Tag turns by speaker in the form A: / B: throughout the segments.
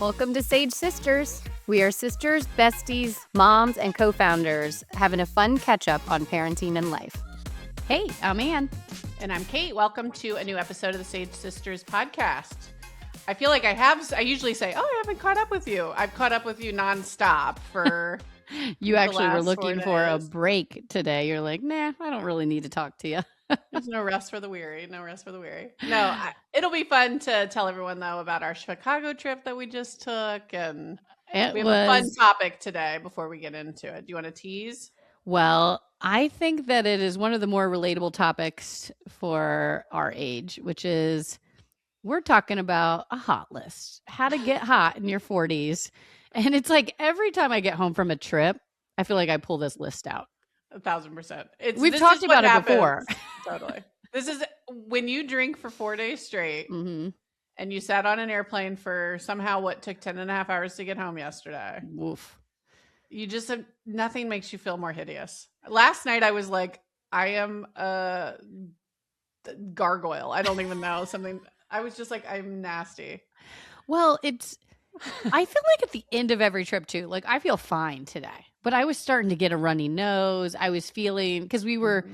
A: Welcome to Sage Sisters. We are sisters, besties, moms, and co-founders having a fun catch-up on parenting and life. Hey, I'm Ann.
B: And I'm Kate. Welcome to a new episode of the Sage Sisters podcast. I feel like I usually say, I haven't caught up with you. I've caught up with you nonstop for
A: You actually were looking for a break today. You're like, nah, I don't really need to talk to you.
B: There's no rest for the weary. No, it'll be fun to tell everyone, though, about our Chicago trip that we just took. And we have a fun topic today before we get into it. Do you want to tease?
A: Well, I think that it is one of the more relatable topics for our age, which is we're talking about a hot list, how to get hot in your 40s. And it's like every time I get home from a trip, I feel like I pull this list out.
B: 1,000%.
A: We've talked about it before.
B: Totally. This is when you drink for 4 days straight and you sat on an airplane for somehow what took 10 and a half hours to get home yesterday.
A: Woof.
B: You just have, nothing makes you feel more hideous. Last night I was like, I am a gargoyle. I don't even know something. I was just like, I'm nasty.
A: Well, I feel like at the end of every trip too, like I feel fine today, but I was starting to get a runny nose. I was feeling, because we were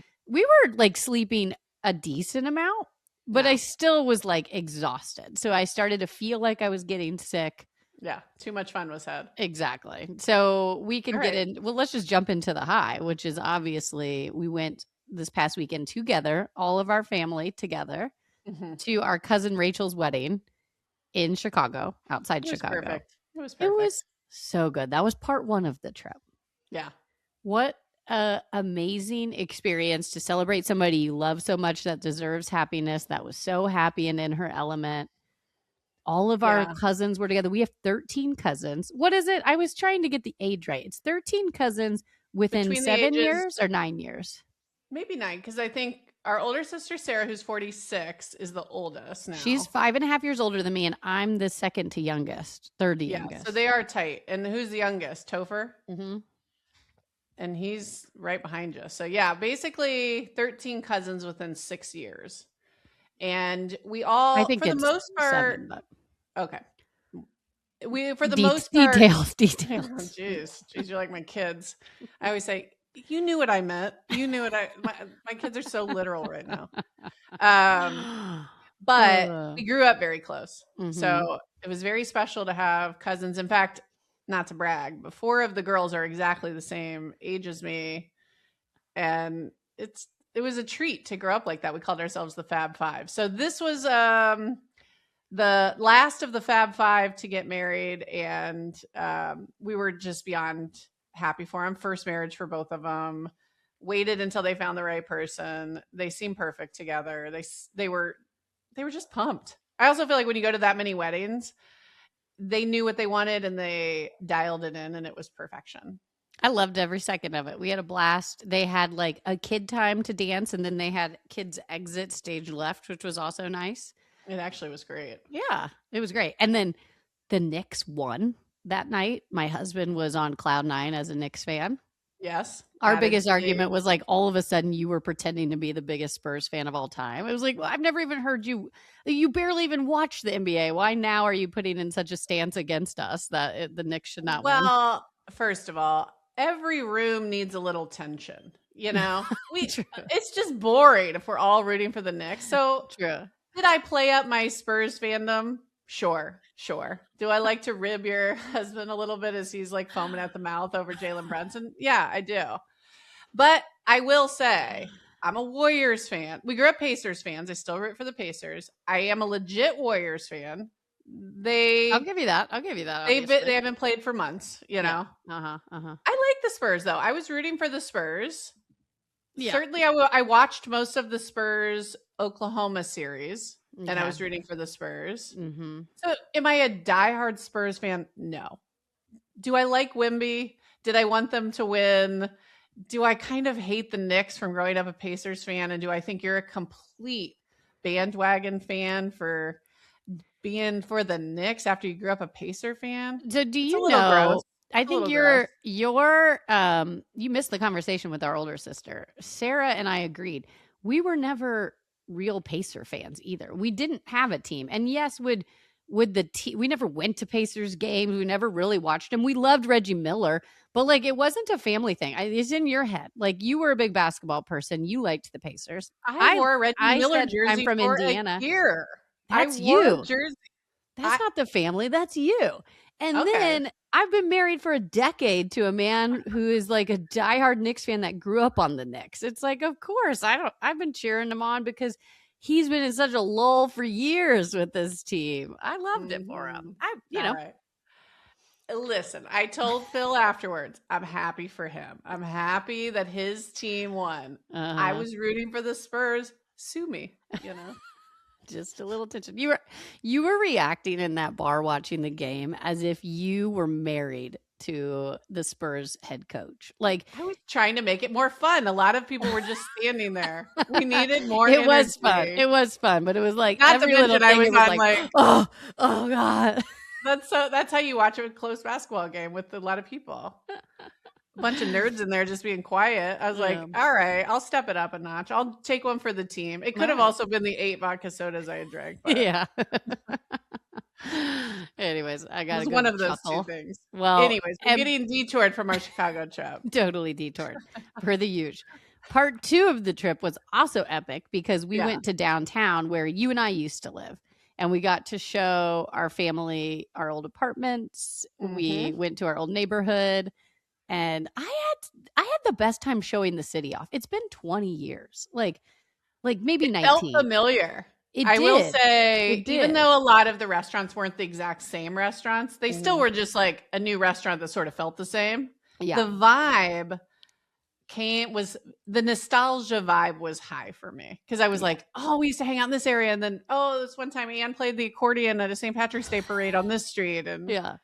A: like sleeping a decent amount, but I still was like exhausted. So I started to feel like I was getting sick.
B: Yeah. Too much fun was had.
A: Exactly. So we can get in. Well, let's just jump into the high, which is obviously we went this past weekend together, all of our family together to our cousin Rachel's wedding in Chicago, outside Chicago.
B: Perfect. It was perfect.
A: It was so good. That was part one of the trip.
B: Yeah.
A: What an amazing experience to celebrate somebody you love so much that deserves happiness, that was so happy and in her element. All of our cousins were together. We have 13 cousins. What is it? I was trying to get the age right. It's 13 cousins within 7 years or 9 years?
B: Maybe 9, because I think our older sister, Sarah, who's 46, is the oldest now.
A: She's 5.5 years older than me, and I'm the second to youngest, third to youngest.
B: So they are tight. And who's the youngest? Topher?
A: Mm-hmm.
B: And he's right behind you. So yeah, basically 13 cousins within 6 years. And we all,
A: I think
B: for the most part, 7, okay. We, for the most part,
A: details.
B: Oh, geez, you're like my kids. I always say, you knew what I meant. You knew what my kids are so literal right now. But we grew up very close. So it was very special to have cousins. In fact, not to brag, but 4 of the girls are exactly the same age as me. And it was a treat to grow up like that. We called ourselves the Fab Five. So this was the last of the Fab Five to get married. And we were just beyond happy for them. First marriage for both of them. Waited until they found the right person. They seemed perfect together. They were just pumped. I also feel like when you go to that many weddings, they knew what they wanted and they dialed it in, and it was perfection.
A: I loved every second of it. We had a blast. They had like a kid time to dance, and then they had kids exit stage left, which was also nice.
B: It actually was great.
A: Yeah, it was great. And then the Knicks won that night. My husband was on cloud 9 as a Knicks fan.
B: Yes.
A: Our biggest argument was like all of a sudden you were pretending to be the biggest Spurs fan of all time. It was like, well, I've never even heard you barely even watch the NBA. Why now are you putting in such a stance against us that the Knicks should not win?
B: Well, first of all, every room needs a little tension, you know? It's just boring if we're all rooting for the Knicks. So
A: true.
B: Did I play up my Spurs fandom? Sure. Do I like to rib your husband a little bit as he's like foaming at the mouth over Jalen Brunson? Yeah, I do. But I will say, I'm a Warriors fan. We grew up Pacers fans. I still root for the Pacers. I am a legit Warriors fan.
A: I'll give you that.
B: They haven't played for months, you know?
A: Yeah.
B: I like the Spurs, though. I was rooting for the Spurs. Yeah. Certainly, I watched most of the Spurs Oklahoma series. And I was rooting for the Spurs. So am I a diehard Spurs fan? No. Do I like Wemby? Did I want them to win? Do I kind of hate the Knicks from growing up a Pacers fan? And do I think you're a complete bandwagon fan for being for the Knicks after you grew up a Pacer fan?
A: So do you know, I think you missed the conversation with our older sister. Sarah and I agreed. We were never real Pacer fans either. We didn't have a team. And yes, would with the we never went to Pacers games. We never really watched them. We loved Reggie Miller, but like it wasn't a family thing. It's in your head. Like you were a big basketball person. You liked the Pacers.
B: I wore a Reggie Miller
A: said I'm
B: jersey
A: from
B: for
A: Indiana.
B: a year.
A: That's
B: I wore
A: you.
B: a jersey.
A: That's not the family. That's you. And then I've been married for a decade to a man who is like a diehard Knicks fan that grew up on the Knicks. It's like, of course, I've been cheering him on because he's been in such a lull for years with this team. I loved it for him. You know.
B: Right. Listen, I told Phil afterwards, I'm happy for him. I'm happy that his team won. I was rooting for the Spurs. Sue me, you know.
A: Just a little tension. You were reacting in that bar watching the game as if you were married to the Spurs head coach. Like
B: I was trying to make it more fun. A lot of people were just standing there. We needed more
A: It
B: energy.
A: was fun. It was fun, but it was like
B: not
A: every
B: to mention
A: little thing
B: I was
A: like oh God.
B: That's how you watch a close basketball game with a lot of people. A bunch of nerds in there just being quiet. I was like, all right, I'll step it up a notch. I'll take one for the team. It could have also been the 8 vodka sodas I had drank. But.
A: Yeah. Anyways, I got
B: one of those two things.
A: Well,
B: anyways, we're getting detoured from our Chicago trip.
A: Totally detoured per the usual. Part 2 of the trip was also epic because we went to downtown where you and I used to live. And we got to show our family our old apartments. We went to our old neighborhood. And I had the best time showing the city off. It's been 20 years. Like maybe 19. It
B: felt familiar. I will say, even though a lot of the restaurants weren't the exact same restaurants, they still were just like a new restaurant that sort of felt the same. Yeah. The vibe the nostalgia vibe was high for me because I was like, oh, we used to hang out in this area. And then, oh, this one time Anne played the accordion at a St. Patrick's Day parade on this street. And
A: yeah.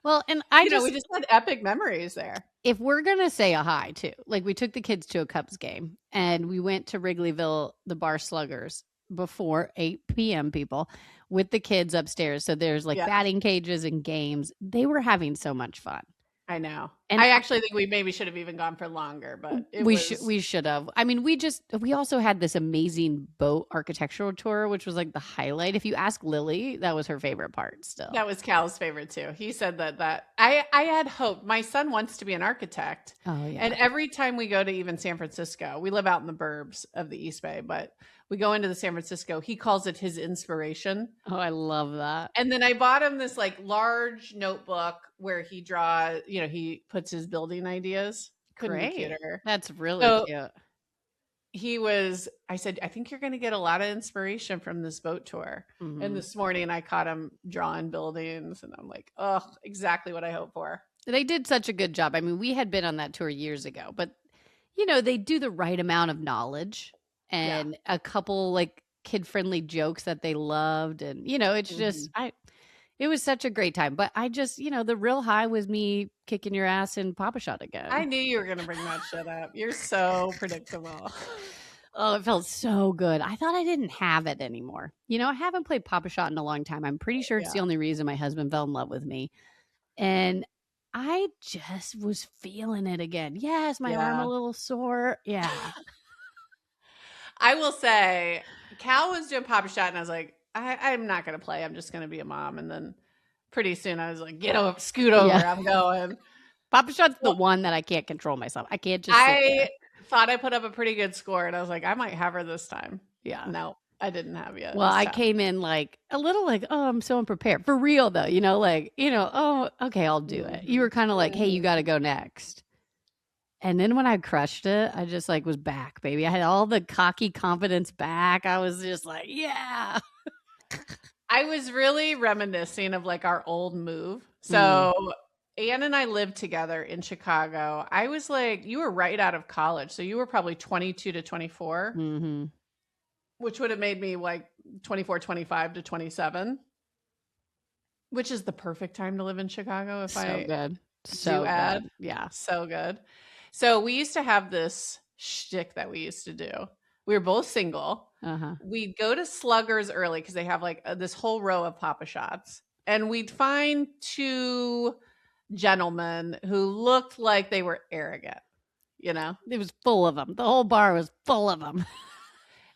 A: Well, and we
B: just had epic memories there.
A: If we're going to say a hi too, like we took the kids to a Cubs game and we went to Wrigleyville, the Bar Sluggers before 8 p.m. people with the kids upstairs. So there's like batting cages and games. They were having so much fun.
B: I know. And I actually think we maybe should have even gone for longer, but we
A: should have. I mean, we also had this amazing boat architectural tour, which was like the highlight. If you ask Lily, that was her favorite part still.
B: That was Cal's favorite too. He said that I had hope. My son wants to be an architect.
A: Oh yeah.
B: And every time we go to even San Francisco, we live out in the burbs of the East Bay, but we go into the San Francisco, he calls it his inspiration.
A: Oh, I love that.
B: And then I bought him this like large notebook where he draws, he puts his building ideas.
A: Great. That's really cute.
B: I said, I think you're going to get a lot of inspiration from this boat tour. And this morning I caught him drawing buildings and I'm like, oh, exactly what I hoped for.
A: They did such a good job. I mean, we had been on that tour years ago, but they do the right amount of knowledge and a couple like kid-friendly jokes that they loved. And, it's just, it was such a great time. But I just, the real high was me kicking your ass in Papa Shot again.
B: I knew you were going to bring that shit up. You're so predictable.
A: Oh, it felt so good. I thought I didn't have it anymore. I haven't played Papa Shot in a long time. I'm pretty sure it's the only reason my husband fell in love with me. And I just was feeling it again. Yes, my arm a little sore. Yeah.
B: I will say, Cal was doing Papa Shot, and I was like, I'm not going to play. I'm just going to be a mom. And then pretty soon I was like, scoot over. Yeah. I'm going.
A: Papa Shot's the one that I can't control myself. I can't just sit there.
B: Thought I put up a pretty good score, and I was like, I might have her this time. Yeah. No, I didn't have yet.
A: Well, I came in like a little like, oh, I'm so unprepared. For real, though. Oh, okay, I'll do it. You were kind of like, hey, you got to go next. And then when I crushed it, I just like was back, baby. I had all the cocky confidence back. I was just like, yeah.
B: I was really reminiscing of like our old move. So Anne and I lived together in Chicago. I was like, you were right out of college. So you were probably 22 to 24, which would have made me like 24, 25 to 27, which is the perfect time to live in Chicago.
A: Good.
B: Yeah. So good. So we used to have this shtick that we used to do. We were both single. We'd go to Sluggers early because they have like this whole row of Papa Shots. And we'd find 2 gentlemen who looked like they were arrogant. It
A: was full of them. The whole bar was full of them.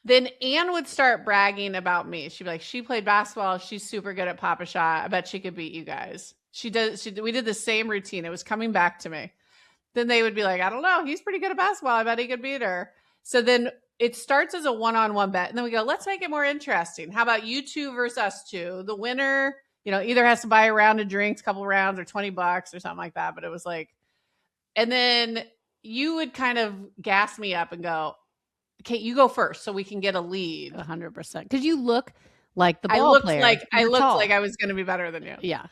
B: Then Anne would start bragging about me. She'd be like, she played basketball. She's super good at Pop-A-Shot. I bet she could beat you guys. We did the same routine. It was coming back to me. Then they would be like, I don't know. He's pretty good at basketball. I bet he could beat her. So then it starts as a one-on-one bet. And then we go, let's make it more interesting. How about you two versus us two? The winner, either has to buy a round of drinks, couple rounds, or $20 or something like that. But it was like, and then you would kind of gas me up and go, okay, you go first so we can get a lead.
A: 100%. Because you look like the ball player.
B: I looked like I was going to be better than you.
A: Yeah.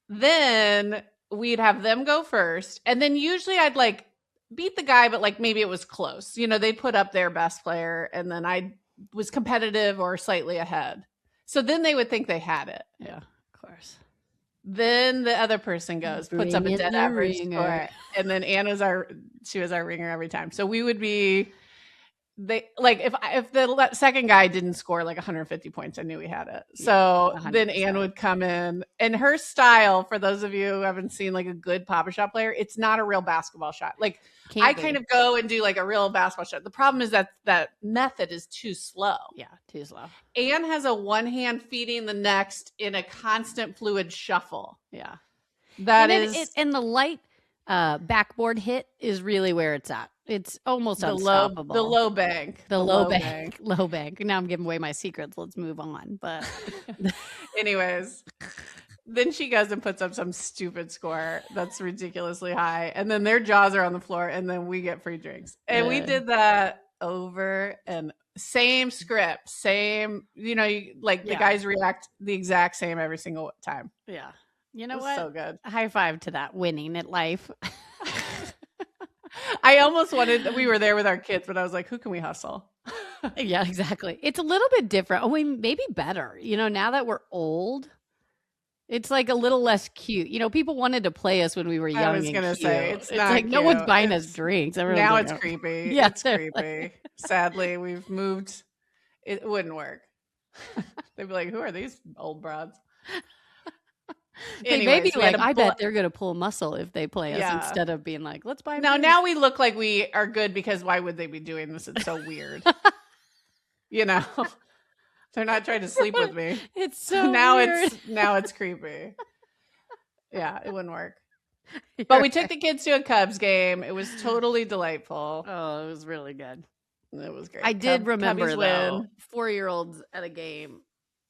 B: Then we'd have them go first. And then usually I'd like beat the guy, but like maybe it was close. They'd put up their best player and then I was competitive or slightly ahead. So then they would think they had it.
A: Yeah, of course.
B: Then the other person puts up a dead average score. And then Anne was she was our ringer every time. So we would be, if the second guy didn't score like 150 points, I knew he had it. So 100%. Then Anne would come in, and her style, for those of you who haven't seen like a good Pop-A-Shot player, it's not a real basketball shot. Like kind of go and do like a real basketball shot. The problem is that method is too slow.
A: Yeah, too slow.
B: Anne has a one hand feeding the next in a constant fluid shuffle.
A: Yeah,
B: and
A: the light backboard hit is really where it's at. It's almost unstoppable.
B: The low bank.
A: Low bank. Now I'm giving away my secrets. Let's move on. But
B: anyways, then she goes and puts up some stupid score that's ridiculously high. And then their jaws are on the floor and then we get free drinks. And we did that over and same script, same, the guys react the exact same every single time.
A: Yeah. You know what?
B: So good.
A: High five to that winning at life.
B: I almost wanted, we were there with our kids, but I was like, who can we hustle?
A: Yeah, exactly. It's a little bit different. Maybe better. Now that we're old, it's like a little less cute. People wanted to play us when we were young. I
B: was going to say, it's not
A: like
B: cute.
A: No one's buying us drinks.
B: Now it's creepy.
A: Yeah,
B: it's creepy. Sadly, we've moved. It wouldn't work. They'd be like, who are these old broads?
A: Anyways, maybe like I bet they're gonna pull muscle if they play us instead of being like, let's buy.
B: Now we look like we are good because why would they be doing this? It's so weird. They're not trying to sleep with me.
A: It's so
B: now
A: weird.
B: it's creepy. Yeah, it wouldn't work. But we took the kids to a Cubs game. It was totally delightful.
A: Oh, it was really good.
B: It was great.
A: I did remember though, 4-year-olds at a game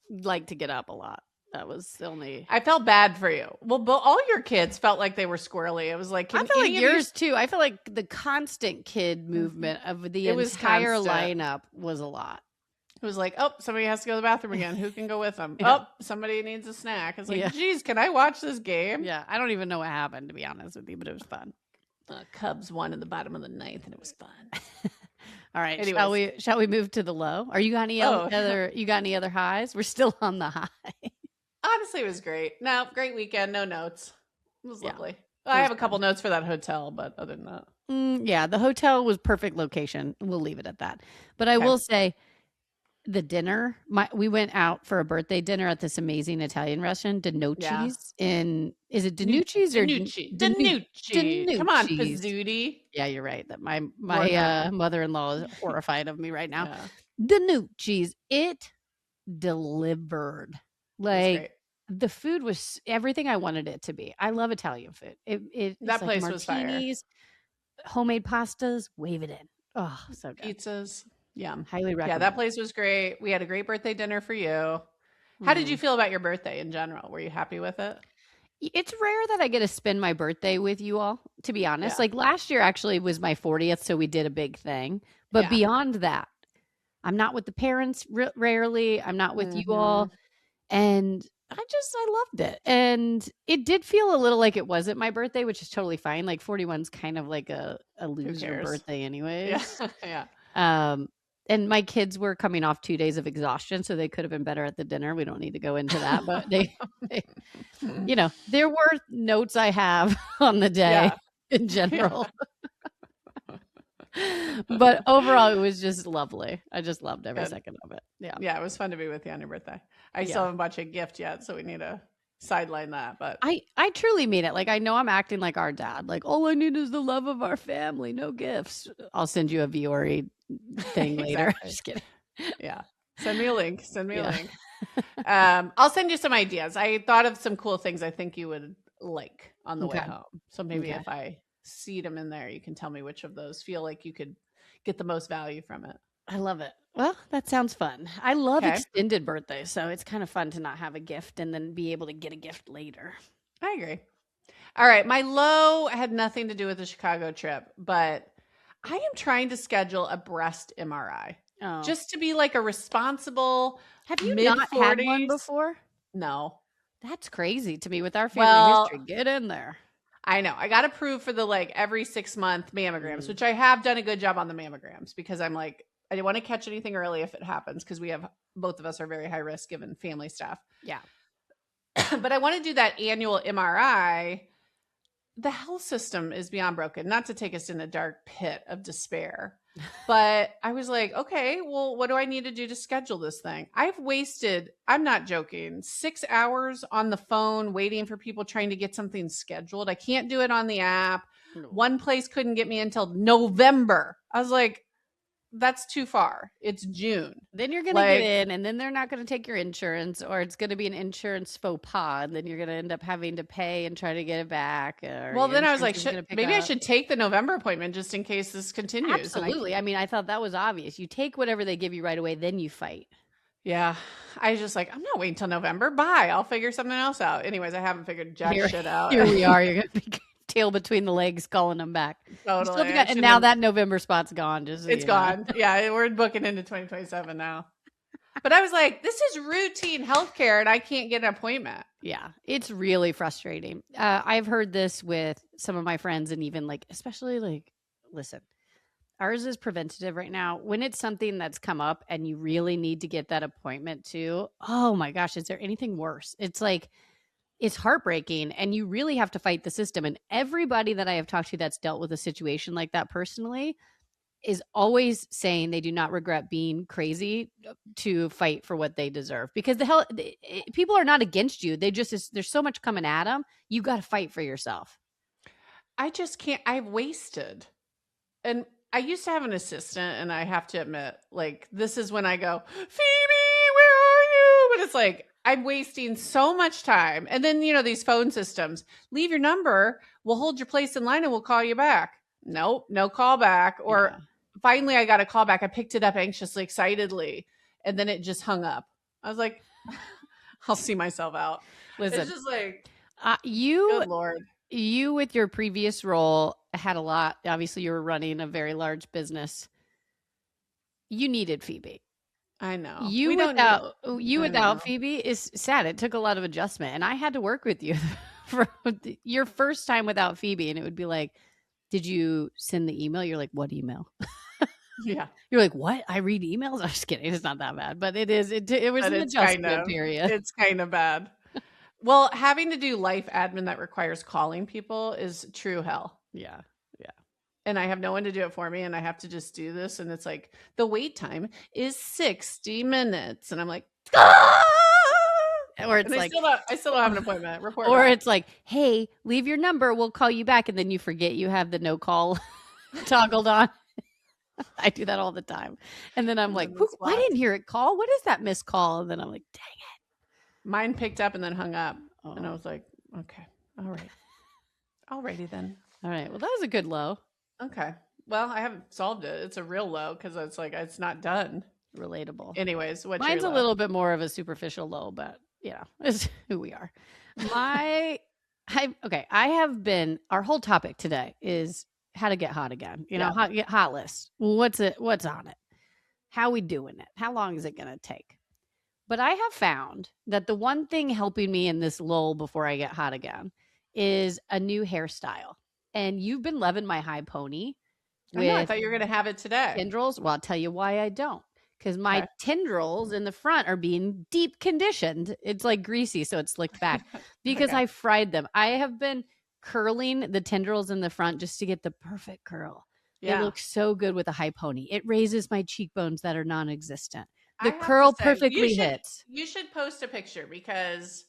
A: like to get up a lot. That was the only.
B: I felt bad for you. Well, but all your kids felt like they were squirrely. It was like
A: I felt like yours too. I feel like the constant kid movement of the entire lineup was a lot.
B: It was like, oh, somebody has to go to the bathroom again. Who can go with them? Yeah. Oh, somebody needs a snack. It's like, geez, can I watch this game?
A: Yeah, I don't even know what happened, to be honest with you, but it was fun.
B: Cubs won in the bottom of the ninth, and it was fun.
A: All right, anyways. Shall we move to the low? Are you got any other highs? We're still on the high.
B: Honestly, it was great. No, great weekend. No notes. It was lovely. I have a couple notes for that hotel, but other than that.
A: Yeah, the hotel was perfect location. We'll leave it at that. But I will say the dinner, we went out for a birthday dinner at this amazing Italian restaurant, Danucci's is it Danucci's or
B: Danucci? Come on, Pizzuti.
A: Yeah, you're right. That my mother-in-law is horrified of me right now. Yeah. Danucci's, it delivered. Like the food was everything I wanted it to be. I love Italian food.
B: That place was fire.
A: Homemade pastas, wave it in. Oh, so good.
B: Pizzas. Yeah.
A: Highly recommend.
B: Yeah, that place was great. We had a great birthday dinner for you. How did you feel about your birthday in general? Were you happy with it?
A: It's rare that I get to spend my birthday with you all, to be honest. Like last year actually was my 40th, so we did a big thing. But beyond that, I'm not with the parents rarely. I'm not with you all. And I loved it. And it did feel a little like it wasn't my birthday, which is totally fine. Like 41's kind of like a loser birthday anyways.
B: Yeah.
A: And my kids were coming off 2 days of exhaustion, so they could have been better at the dinner. We don't need to go into that, but they there were notes I have on the day in general. But overall, it was just lovely. I just loved every second of it.
B: Yeah, it was fun to be with you on your birthday. I still haven't bought you a gift yet, so we need to sideline that. But
A: I truly mean it. Like, I know I'm acting like our dad. Like, all I need is the love of our family, no gifts. I'll send you a Viore thing later.
B: Exactly.
A: Just kidding.
B: Yeah. Send me a link. Send me a link. I'll send you some ideas. I thought of some cool things I think you would like on the way home. So maybe if I seed them in there, you can tell me which of those feel like you could get the most value from it.
A: I love it. Well, that sounds fun. I love extended birthdays, so it's kind of fun to not have a gift and then be able to get a gift later.
B: I agree. All right. My low had nothing to do with the Chicago trip, but I am trying to schedule a breast MRI. Just to be like a responsible
A: Have you not had one before?
B: No.
A: That's crazy to me with our family history. Get in there.
B: I know. I got approved for the like every 6-month mammograms, which I have done a good job on the mammograms because I'm like, I didn't want to catch anything early if it happens because both of us are very high risk given family stuff.
A: Yeah.
B: But I want to do that annual MRI. The health system is beyond broken, not to take us in a dark pit of despair. But I was like, okay, well, what do I need to do to schedule this thing? I've wasted, I'm not joking, 6 hours on the phone waiting for people trying to get something scheduled. I can't do it on the app. No. One place couldn't get me until November. I was like, that's too far. It's June.
A: Then you're going to get in and then they're not going to take your insurance, or it's going to be an insurance faux pas. And then you're going to end up having to pay and try to get it back.
B: Well, then I was like, maybe I should take the November appointment just in case this continues.
A: Absolutely. I mean, I thought that was obvious. You take whatever they give you right away, then you fight.
B: Yeah. I was just like, I'm not waiting till November. Bye. I'll figure something else out. Anyways, I haven't figured jack shit out.
A: Here we are. You're going to be tail between the legs calling them back.
B: Totally.
A: And now that November spot's gone.
B: It's gone. Yeah, we're booking into 2027 now. But I was like, this is routine healthcare and I can't get an appointment.
A: Yeah, it's really frustrating. I've heard this with some of my friends and even like, especially like, listen, ours is preventative right now. When it's something that's come up and you really need to get that appointment too, oh my gosh, is there anything worse? It's like, it's heartbreaking and you really have to fight the system. And everybody that I have talked to that's dealt with a situation like that personally is always saying they do not regret being crazy to fight for what they deserve, because people are not against you. There's so much coming at them. You got to fight for yourself.
B: I just can't. I've wasted. And I used to have an assistant, and I have to admit, like, this is when I go, Phoebe, where are you? But it's like, I'm wasting so much time. And then, these phone systems, leave your number, we'll hold your place in line and we'll call you back. Nope, no call back. Or finally I got a call back. I picked it up anxiously, excitedly, and then it just hung up. I was like, I'll see myself out. Listen, it's just like, good Lord.
A: You with your previous role had a lot. Obviously you were running a very large business. You needed Phoebe.
B: I know.
A: You without Phoebe is sad. It took a lot of adjustment, and I had to work with you for your first time without Phoebe, and it would be like, did you send the email? You're like, what email?
B: Yeah.
A: You're like, what? I read emails? I'm just kidding. It's not that bad, but it is. It was an adjustment period.
B: It's kind of bad. Well, having to do life admin that requires calling people is true hell.
A: Yeah.
B: And I have no one to do it for me, and I have to just do this. And it's like, the wait time is 60 minutes. And I'm like,
A: or it's like,
B: I still don't have an appointment. Report
A: or back. It's like, hey, leave your number. We'll call you back. And then you forget you have the no call toggled on. I do that all the time. And then I'm like, I didn't hear it call. What is that missed call? And then I'm like, dang it.
B: Mine picked up and then hung up. Oh. And I was like, okay, all right. Alrighty then.
A: All right. Well, that was a good low.
B: Okay. Well, I haven't solved it. It's a real low because it's like, it's not done.
A: Relatable.
B: Anyways,
A: mine's a little bit more of a superficial low, but it's who we are. I have been, our whole topic today is how to get hot again. Hot list. What's on it? How we doing it? How long is it going to take? But I have found that the one thing helping me in this lull before I get hot again is a new hairstyle. And you've been loving my high pony.
B: I thought you were going to have it today.
A: Tendrils. Well, I'll tell you why I don't. Because my tendrils in the front are being deep conditioned. It's like greasy, so it's slicked back. Because I fried them. I have been curling the tendrils in the front just to get the perfect curl. Yeah. It looks so good with a high pony. It raises my cheekbones that are non-existent. The curl perfectly hits.
B: You should post a picture because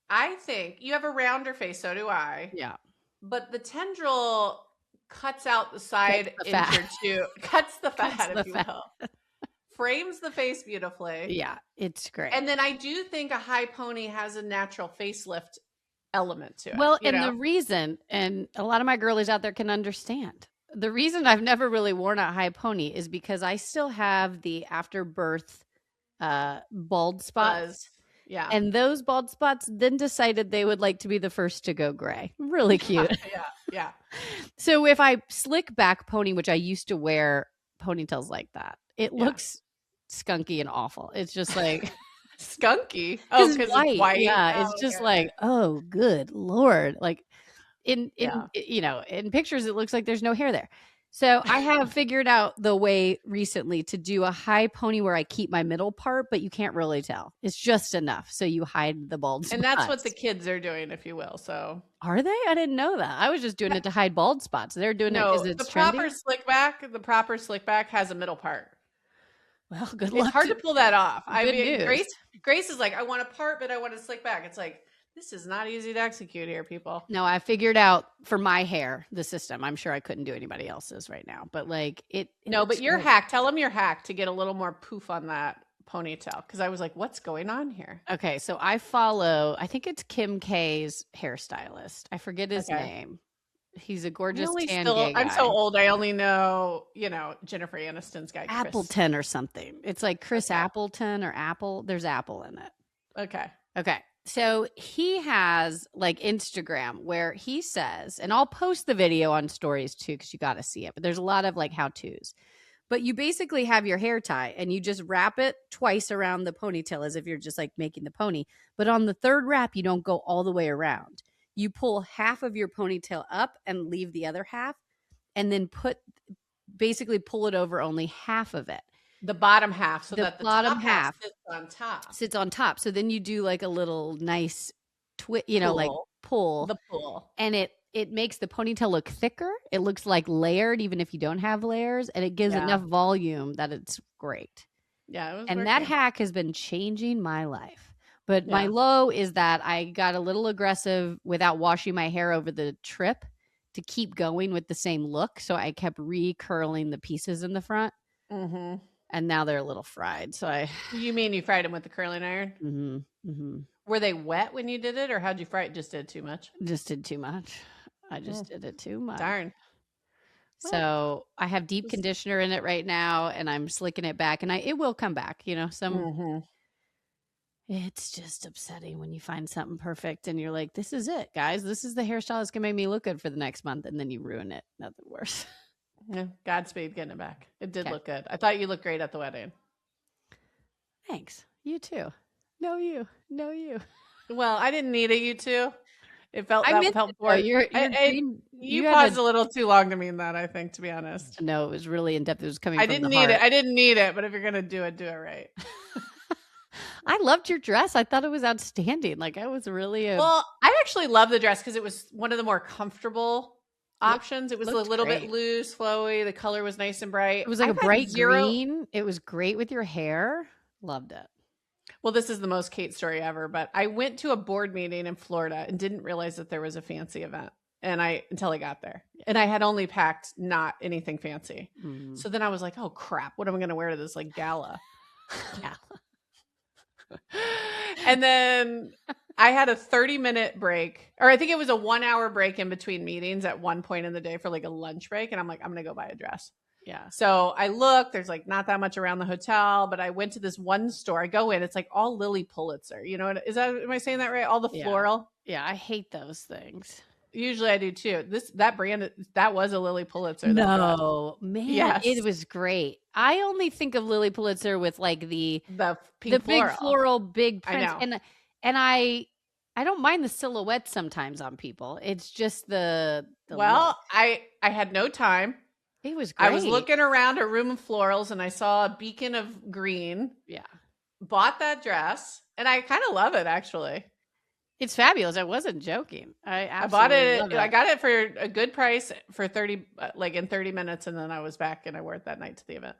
B: I think you have a rounder face. So do I.
A: Yeah.
B: But the tendril cuts out the side inch or two. Cuts the fat, if you will. frames the face beautifully.
A: Yeah, it's great.
B: And then I do think a high pony has a natural facelift element to it.
A: Well, and the reason, and a lot of my girlies out there can understand, the reason I've never really worn a high pony is because I still have the after birth bald spots.
B: Yeah.
A: And those bald spots then decided they would like to be the first to go gray. Really cute.
B: Yeah.
A: So if I slick back pony, which I used to wear ponytails like that, it looks skunky and awful. It's just like
B: skunky. Oh, because it's white.
A: Yeah, it's just like, oh, good Lord. Like in pictures, it looks like there's no hair there. So I have figured out the way recently to do a high pony where I keep my middle part, but you can't really tell. It's just enough. So you hide the bald spots.
B: And that's what the kids are doing, if you will. So
A: are they? I didn't know that. I was just doing it to hide bald spots. They're doing it because it's trendy.
B: The proper slick back has a middle part.
A: Well, good luck.
B: It's hard to pull that off.
A: News.
B: Grace is like, I want a part, but I want to slick back. It's like, this is not easy to execute here, people.
A: No, I figured out for my hair, the system. I'm sure I couldn't do anybody else's right now, but like it.
B: No, but your hack, tell them your hack to get a little more poof on that ponytail. Cause I was like, what's going on here?
A: Okay. So I follow, I think it's Kim K's hairstylist. I forget his name. He's a gorgeous tan gay guy.
B: I'm so old. I only know, Jennifer Aniston's guy.
A: Appleton or something. It's like Chris Appleton or Apple. There's Apple in it. Okay. So he has like Instagram where he says, and I'll post the video on stories too, because you got to see it, but there's a lot of like how-tos. But you basically have your hair tie and you just wrap it twice around the ponytail as if you're just like making the pony. But on the third wrap, you don't go all the way around. You pull half of your ponytail up and leave the other half, and then basically pull it over only half of it.
B: The bottom half, so
A: that the bottom half
B: sits
A: on top. So then you do like a little nice like pull.
B: The pull.
A: And it makes the ponytail look thicker. It looks like layered even if you don't have layers, and it gives enough volume that it's great.
B: Yeah, it was
A: and that hack has been changing my life. But my low is that I got a little aggressive without washing my hair over the trip to keep going with the same look. So I kept recurling the pieces in the front.
B: Mm-hmm.
A: And now they're a little fried. So
B: You mean you fried them with the curling iron?
A: Mm-hmm. Mm-hmm.
B: Were they wet when you did it, or how'd you fry it? Just did too much?
A: Just did too much. I just did it too much.
B: Darn.
A: So I have deep conditioner in it right now, and I'm slicking it back, and it will come back. It's just upsetting when you find something perfect and you're like, this is it, guys. This is the hairstyle that's going to make me look good for the next month. And then you ruin it. Nothing worse.
B: Yeah, Godspeed getting it back. It did look good. I thought you looked great at the wedding.
A: Thanks. You too. No, you.
B: Well, I didn't need a you too. It felt
A: bored.
B: You paused a little too long to mean that, I think, to be honest.
A: No, it was really in depth. It was coming from the heart.
B: I didn't need it, but if you're going to do it right.
A: I loved your dress. I thought it was outstanding. Like I was really
B: Well, I actually love the dress because it was one of the more comfortable options. It was a little bit loose, flowy. The color was nice and bright.
A: It was like a bright green. It was great with your hair. Loved it.
B: Well, this is the most Kate story ever, but I went to a board meeting in Florida and didn't realize that there was a fancy event until I got there. And I had only packed not anything fancy. Mm. So then I was like, oh crap, what am I going to wear to this like gala? And then I had a 30-minute break, or I think it was a 1-hour break in between meetings at one point in the day for like a lunch break. And I'm like, I'm going to go buy a dress.
A: Yeah.
B: So I look, there's like not that much around the hotel, but I went to this one store. I go in, it's like all Lily Pulitzer. Am I saying that right? All the floral.
A: Yeah. I hate those things.
B: Usually I do too. That brand, that was a Lily Pulitzer.
A: No, man, yes. It was great. I only think of Lily Pulitzer with like the big floral, big print. I know. And I don't mind the silhouette sometimes on people. It's just the
B: look. I had no time.
A: It was great.
B: I was looking around a room of florals and I saw a beacon of green.
A: Yeah.
B: Bought that dress and I kind of love it actually.
A: It's fabulous. I wasn't joking. I
B: bought it. I got it for a good price for 30, in 30 minutes. And then I was back and I wore it that night to the event.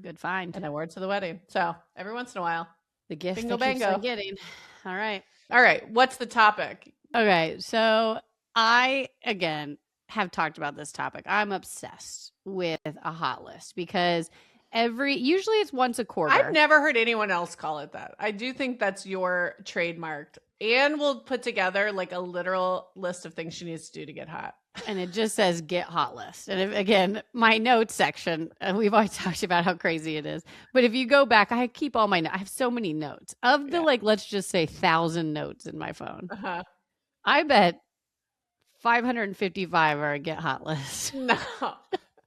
A: Good find.
B: And I wore it to the wedding. So every once in a while.
A: The gift Bingo that keeps on getting. All right.
B: What's the topic?
A: Okay. So I, again, have talked about this topic. I'm obsessed with a hot list because usually it's once a quarter.
B: I've never heard anyone else call it that. I do think that's your trademarked. Anne will put together like a literal list of things she needs to do to get hot.
A: And it just says get hot list. And if, again, my notes section, we've always talked about how crazy it is. But if you go back, I keep all I have so many notes of the let's just say 1,000 notes in my phone. I bet 555 are a get hot list.
B: No.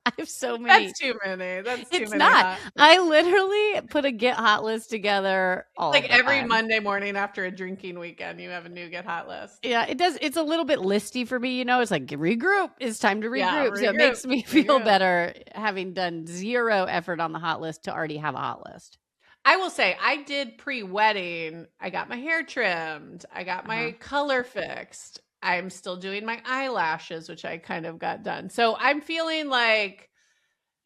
A: I have so many.
B: That's too many. That's too
A: it's
B: many.
A: Not. I literally put a get hot list together all
B: like every
A: time.
B: Monday morning after a drinking weekend, you have a new get hot list.
A: Yeah, it does. It's a little bit listy for me, It's like regroup. It's time to regroup. Yeah, so it makes me feel better having done zero effort on the hot list to already have a hot list.
B: I will say I did pre-wedding. I got my hair trimmed. I got my color fixed. I'm still doing my eyelashes, which I kind of got done. So I'm feeling like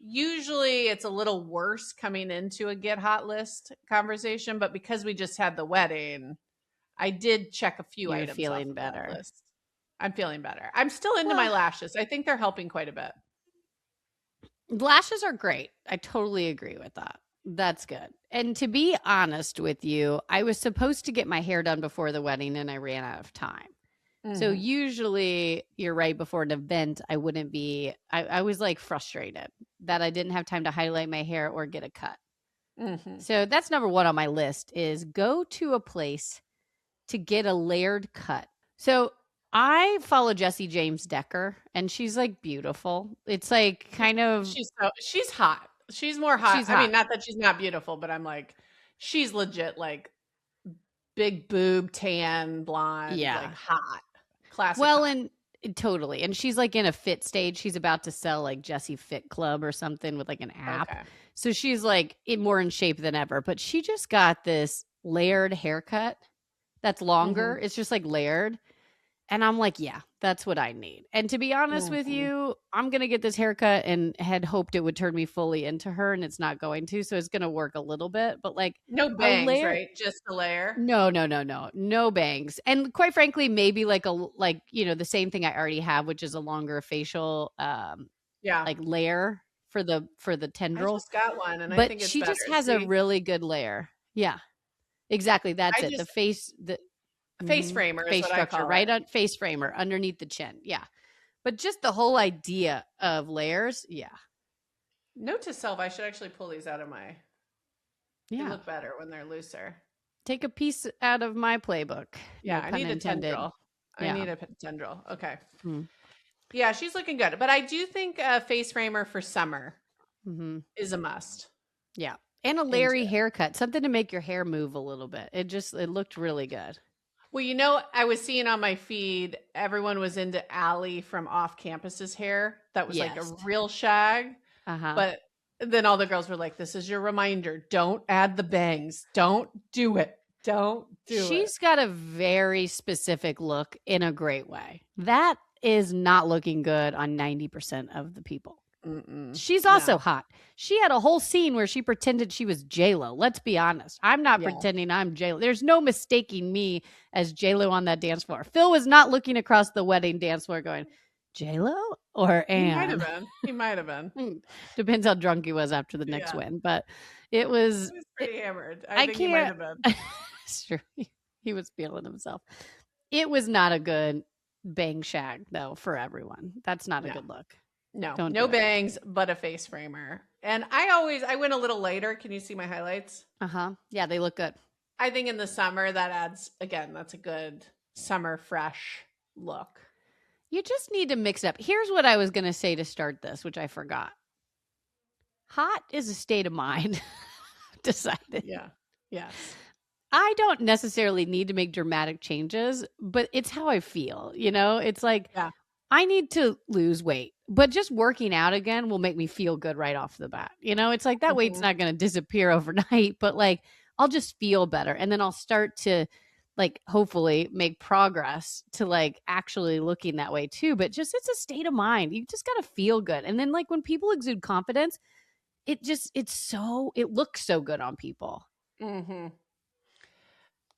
B: usually it's a little worse coming into a get hot list conversation, but because we just had the wedding, I did check a few items.
A: Feeling better.
B: List. I'm feeling better. I'm still into my lashes. I think they're helping quite a bit.
A: Lashes are great. I totally agree with that. That's good. And to be honest with you, I was supposed to get my hair done before the wedding and I ran out of time. So usually you're right, before an event, I wouldn't be, I was like frustrated that I didn't have time to highlight my hair or get a cut. So that's number one on my list is go to a place to get a layered cut. So I follow Jessie James Decker and she's like beautiful. It's like kind of.
B: She's hot. She's more hot. She's hot. I mean, not that she's not beautiful, but I'm like, she's legit like big boob, tan, blonde, like hot. Classic.
A: Well, and totally. And she's like in a fit stage. She's about to sell like Jessie Fit Club or something with like an app. Okay. So she's like more in shape than ever. But she just got this layered haircut that's longer. It's just like layered. And I'm like, yeah, that's what I need. And to be honest with you, I'm going to get this haircut and had hoped it would turn me fully into her, and it's not going to. So it's going to work a little bit, but like
B: no bangs, right? Just a layer.
A: No bangs. And quite frankly, maybe like the same thing I already have, which is a longer facial, like layer for the tendril.
B: I just got one, and
A: but
B: I think it's
A: she
B: better.
A: Just has a really good layer. Yeah, exactly. That's it. The face,
B: face framer,
A: face structure, right on face framer underneath the chin. Yeah. But just the whole idea of layers. Yeah.
B: Note to self, I should actually pull these out of my. They look better when they're looser.
A: Take a piece out of my playbook.
B: Yeah. I need a tendril. I need a tendril. Okay. Yeah. She's looking good, but I do think a face framer for summer is a must.
A: Yeah. And a Larry haircut, something to make your hair move a little bit. It looked really good.
B: Well, I was seeing on my feed, everyone was into Allie from Off Campus's hair. That was like a real shag. But then all the girls were like, this is your reminder. Don't add the bangs. Don't do it. Don't do it.
A: She's got a very specific look in a great way. That is not looking good on 90% of the people. She's also hot. She had a whole scene where she pretended she was J-Lo. Let's be honest. I'm not pretending I'm J-Lo. There's no mistaking me as J-Lo on that dance floor. Phil was not looking across the wedding dance floor going, J-Lo or Anne?
B: He might have been.
A: Depends how drunk he was after the next win. But it was...
B: He was pretty hammered. I think he might have been.
A: It's true. He was feeling himself. It was not a good bang shag, though, for everyone. That's not a good look.
B: No bangs, but a face framer. And I went a little later. Can you see my highlights?
A: Yeah, they look good.
B: I think in the summer that adds, again, that's a good summer fresh look.
A: You just need to mix it up. Here's what I was going to say to start this, which I forgot. Hot is a state of mind. Decided.
B: Yeah. Yes.
A: I don't necessarily need to make dramatic changes, but it's how I feel. It's like, I need to lose weight, but just working out again will make me feel good right off the bat. It's like that weight's not going to disappear overnight, but like I'll just feel better. And then I'll start to like hopefully make progress to like actually looking that way too. But just it's a state of mind. You just got to feel good. And then like when people exude confidence, it looks so good on people.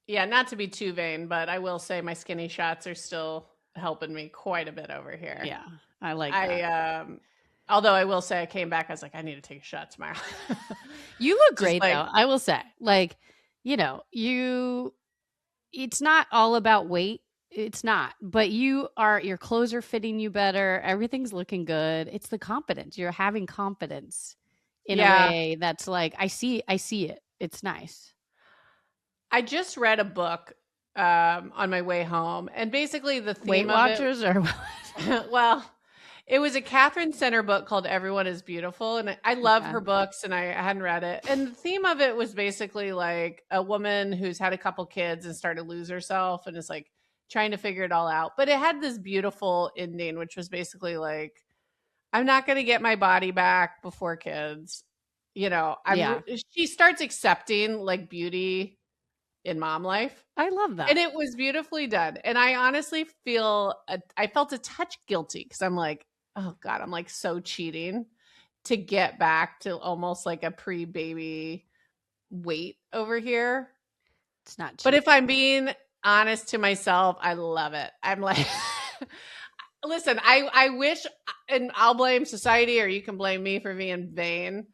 B: Yeah, not to be too vain, but I will say my skinny shots are still helping me quite a bit over here.
A: Yeah, I like that.
B: Although I will say I came back, I was like, I need to take a shot tomorrow.
A: You look great though. I will say, like, it's not all about weight. It's not, but your clothes are fitting you better. Everything's looking good. It's the confidence. You're having confidence in a way that's like, I see it. It's nice.
B: I just read a book on my way home, and basically the theme
A: Weight Watchers
B: of it, well, it was a Catherine Center book called Everyone is Beautiful, and I love her books, and I hadn't read it. And the theme of it was basically like a woman who's had a couple kids and started to lose herself and is like trying to figure it all out. But it had this beautiful ending, which was basically like, I'm not going to get my body back before kids. She starts accepting like beauty in mom life.
A: I love that.
B: And it was beautifully done. And I honestly I felt a touch guilty because I'm like, oh God, I'm like so cheating to get back to almost like a pre-baby weight over here.
A: It's not cheating.
B: But if I'm being honest to myself, I love it. I'm like, listen, I wish, and I'll blame society or you can blame me for being vain.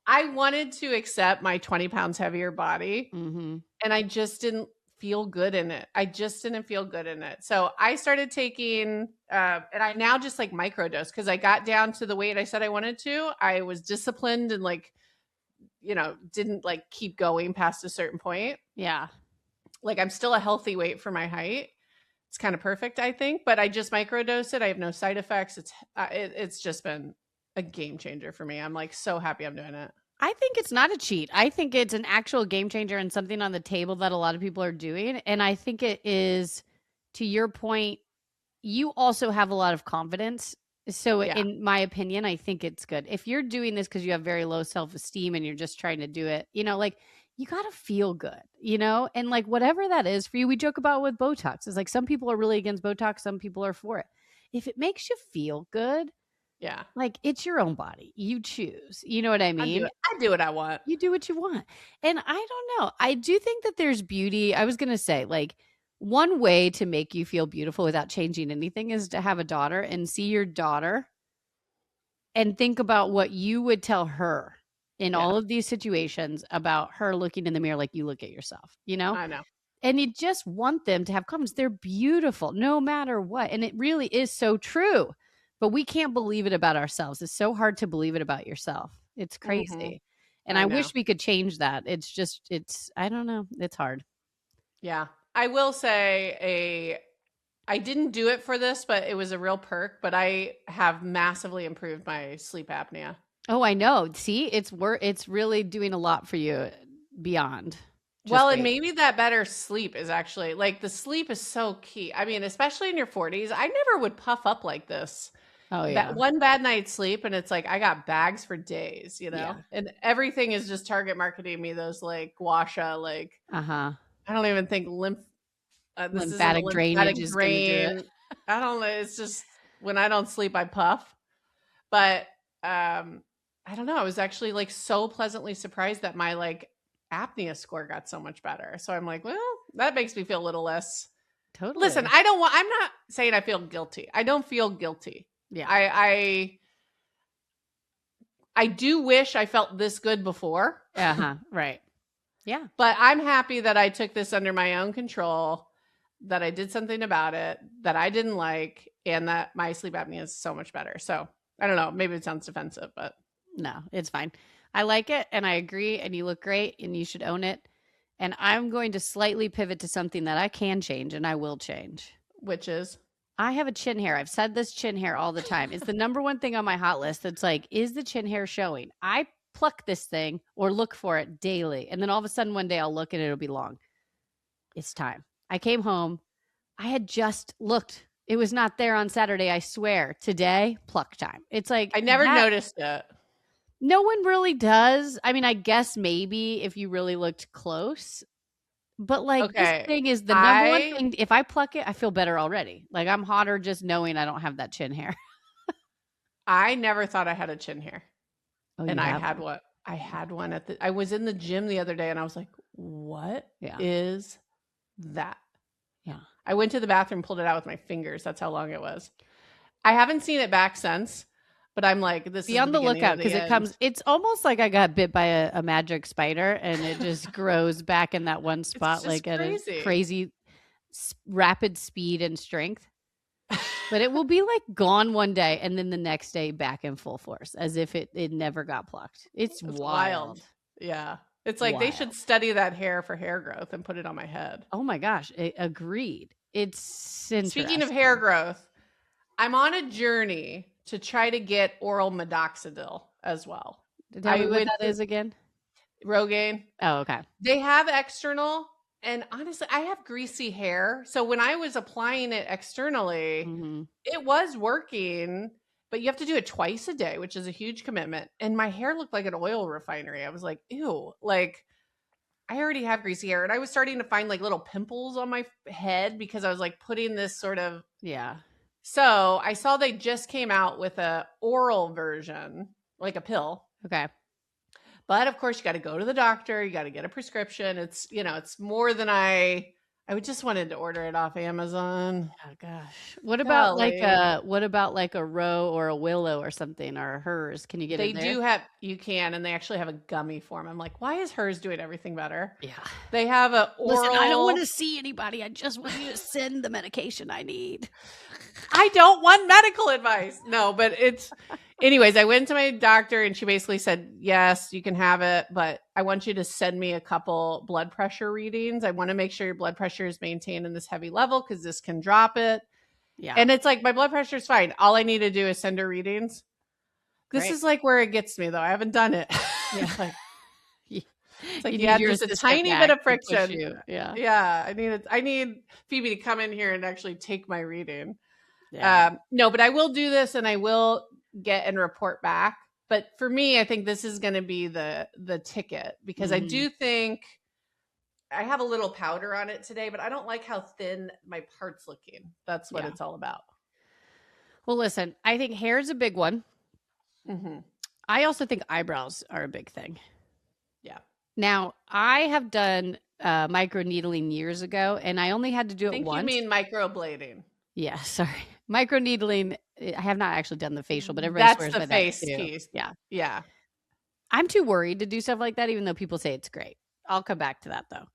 B: I wanted to accept my 20 pounds heavier body, and I just didn't feel good in it. So I started taking, and I now just like microdose because I got down to the weight I said I wanted to. I was disciplined and like, didn't like keep going past a certain point.
A: Yeah.
B: Like I'm still a healthy weight for my height. It's kind of perfect, I think, but I just microdose it. I have no side effects. It's just been a game changer for me. I'm like so happy I'm doing it.
A: I think it's not a cheat. I think it's an actual game changer and something on the table that a lot of people are doing. And I think it is, to your point, you also have a lot of confidence. So in my opinion, I think it's good. If you're doing this because you have very low self-esteem and you're just trying to do it, like you got to feel good, and like whatever that is for you, we joke about with Botox. It's like some people are really against Botox. Some people are for it. If it makes you feel good,
B: yeah,
A: like it's your own body. You choose. You know what I mean?
B: I do what I want.
A: You do what you want. And I don't know. I do think that there's beauty. I was going to say, like, one way to make you feel beautiful without changing anything is to have a daughter and see your daughter and think about what you would tell her in all of these situations about her looking in the mirror like you look at yourself,
B: I know.
A: And you just want them to have confidence. They're beautiful no matter what. And it really is so true. But we can't believe it about ourselves. It's so hard to believe it about yourself. It's crazy. And I wish we could change that. I don't know. It's hard.
B: Yeah. I will say I didn't do it for this, but it was a real perk, but I have massively improved my sleep apnea.
A: Oh, I know. See, it's really doing a lot for you beyond.
B: And maybe that better sleep is actually like the sleep is so key. I mean, especially in your 40s, I never would puff up like this.
A: Oh yeah.
B: One bad night's sleep and it's like I got bags for days, and everything is just target marketing me those like guasha, like I don't even think
A: lymphatic drainage is going to do it.
B: I don't know. It's just when I don't sleep, I puff. But I don't know. I was actually like so pleasantly surprised that my like apnea score got so much better. So I'm like, well, that makes me feel a little less.
A: Totally.
B: Listen, I'm not saying I feel guilty. I don't feel guilty.
A: Yeah.
B: I do wish I felt this good before.
A: Right. Yeah.
B: But I'm happy that I took this under my own control, that I did something about it, that I didn't like, and that my sleep apnea is so much better. So I don't know. Maybe it sounds defensive, but
A: no, it's fine. I like it and I agree, and you look great and you should own it. And I'm going to slightly pivot to something that I can change and I will change.
B: Which is?
A: I have a chin hair. I've said this chin hair all the time. It's the number one thing on my hot list. That's like, is the chin hair showing? I pluck this thing or look for it daily. And then all of a sudden one day I'll look and it'll be long. It's time. I came home. I had just looked. It was not there on Saturday. I swear. Today, pluck time. It's like,
B: I never noticed it.
A: No one really does. I mean, I guess maybe if you really looked close. But like this thing is the number one thing. If I pluck it, I feel better already. Like I'm hotter just knowing I don't have that chin hair.
B: I never thought I had a chin hair.
A: Oh,
B: and I had one. I had one I was in the gym the other day and I was like, what is that?
A: Yeah.
B: I went to the bathroom, pulled it out with my fingers. That's how long it was. I haven't seen it back since, but I'm like, this
A: be
B: is
A: on the lookout because it
B: end.
A: comes. It's almost like I got bit by a magic spider, and it just grows back in that one spot, like at a crazy rapid speed and strength. But it will be like gone one day, and then the next day back in full force, as if it never got plucked. It's wild.
B: Yeah. It's like they should study that hair for hair growth and put it on my head.
A: Oh my gosh. Agreed. It's interesting.
B: Speaking of hair growth, I'm on a journey to try to get oral minoxidil as well.
A: Tell me what that is again.
B: Rogaine.
A: Oh, okay.
B: They have external, and honestly, I have greasy hair. So when I was applying it externally, it was working, but you have to do it twice a day, which is a huge commitment. And my hair looked like an oil refinery. I was like, ew, like I already have greasy hair. And I was starting to find like little pimples on my head because I was like putting this sort of.
A: Yeah.
B: So I saw they just came out with a oral version, like a pill.
A: Okay.
B: But of course you got to go to the doctor. You got to get a prescription. It's, it's more than I just wanted to order it off Amazon.
A: Oh gosh. What about like a Roe or a Willow or something, or hers? Can you get it there?
B: They do have, you can, and they actually have a gummy form. I'm like, why is hers doing everything better?
A: Yeah.
B: They have a oral.
A: Listen, I don't want to see anybody. I just want you to send the medication I need.
B: I don't want medical advice. No, but anyways, I went to my doctor and she basically said, yes, you can have it, but I want you to send me a couple blood pressure readings. I want to make sure your blood pressure is maintained in this heavy level because this can drop it.
A: Yeah.
B: And it's like, my blood pressure is fine. All I need to do is send her readings. Great. This is like where it gets me though. I haven't done it. Yeah. It's like, just a tiny bit of friction.
A: Yeah.
B: Yeah. I need Phoebe to come in here and actually take my reading. Yeah. No, but I will do this and I will get and report back. But for me, I think this is going to be the ticket because I do think I have a little powder on it today, but I don't like how thin my part's looking. That's what it's all about.
A: Well, listen, I think hair is a big one. I also think eyebrows are a big thing.
B: Yeah.
A: Now, I have done microneedling years ago, and I only had to do it once.
B: You mean microblading?
A: Yeah, sorry. Microneedling, I have not actually done the facial, but everybody swears by that too.
B: That's the face piece. Yeah. Yeah.
A: I'm too worried to do stuff like that, even though people say it's great. I'll come back to that though.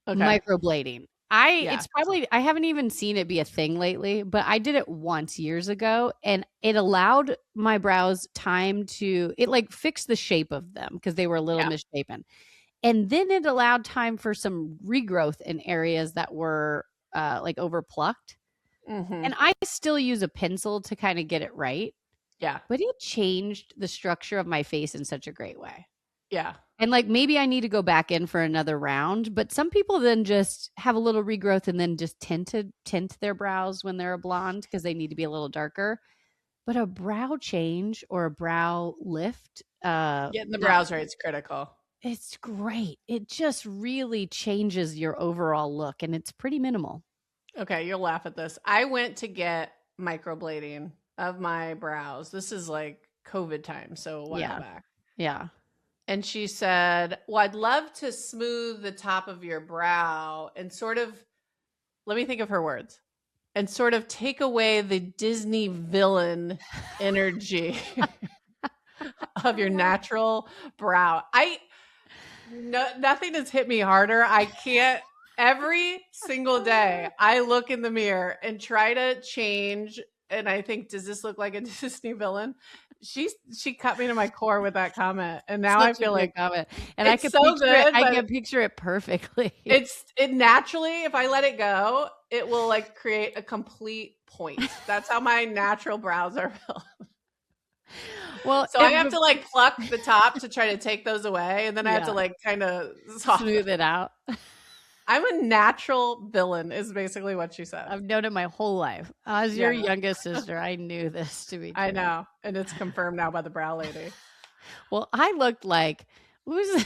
A: Okay. Microblading. It's probably, I haven't even seen it be a thing lately, but I did it once years ago and it allowed my brows time to, it like fixed the shape of them because they were a little misshapen. And then it allowed time for some regrowth in areas that were like overplucked. And I still use a pencil to kind of get it right.
B: Yeah.
A: But it changed the structure of my face in such a great way.
B: Yeah.
A: And like maybe I need to go back in for another round, but some people then just have a little regrowth and then just tint their brows when they're a blonde because they need to be a little darker. But a brow change or a brow lift,
B: getting the brows right is critical.
A: It's great. It just really changes your overall look and it's pretty minimal.
B: Okay, you'll laugh at this. I went to get microblading of my brows. This is like COVID time, so a while back.
A: Yeah.
B: And she said, well, I'd love to smooth the top of your brow and sort of, let me think of her words, and sort of take away the Disney villain energy of your natural brow. Nothing has hit me harder. I can't. Every single day I look in the mirror and try to change. And I think, does this look like a Disney villain? She cut me to my core with that comment. And now I feel like
A: comment. And I can picture it perfectly.
B: It naturally, if I let it go, it will like create a complete point. That's how my natural brows are built. Well, so I have to like pluck the top to try to take those away. And then I have to like kind of
A: smooth it out.
B: I'm a natural villain is basically what she said.
A: I've known it my whole life. As your youngest sister, I knew this to be true.
B: I know. And it's confirmed now by the brow lady.
A: Well, I looked like, who's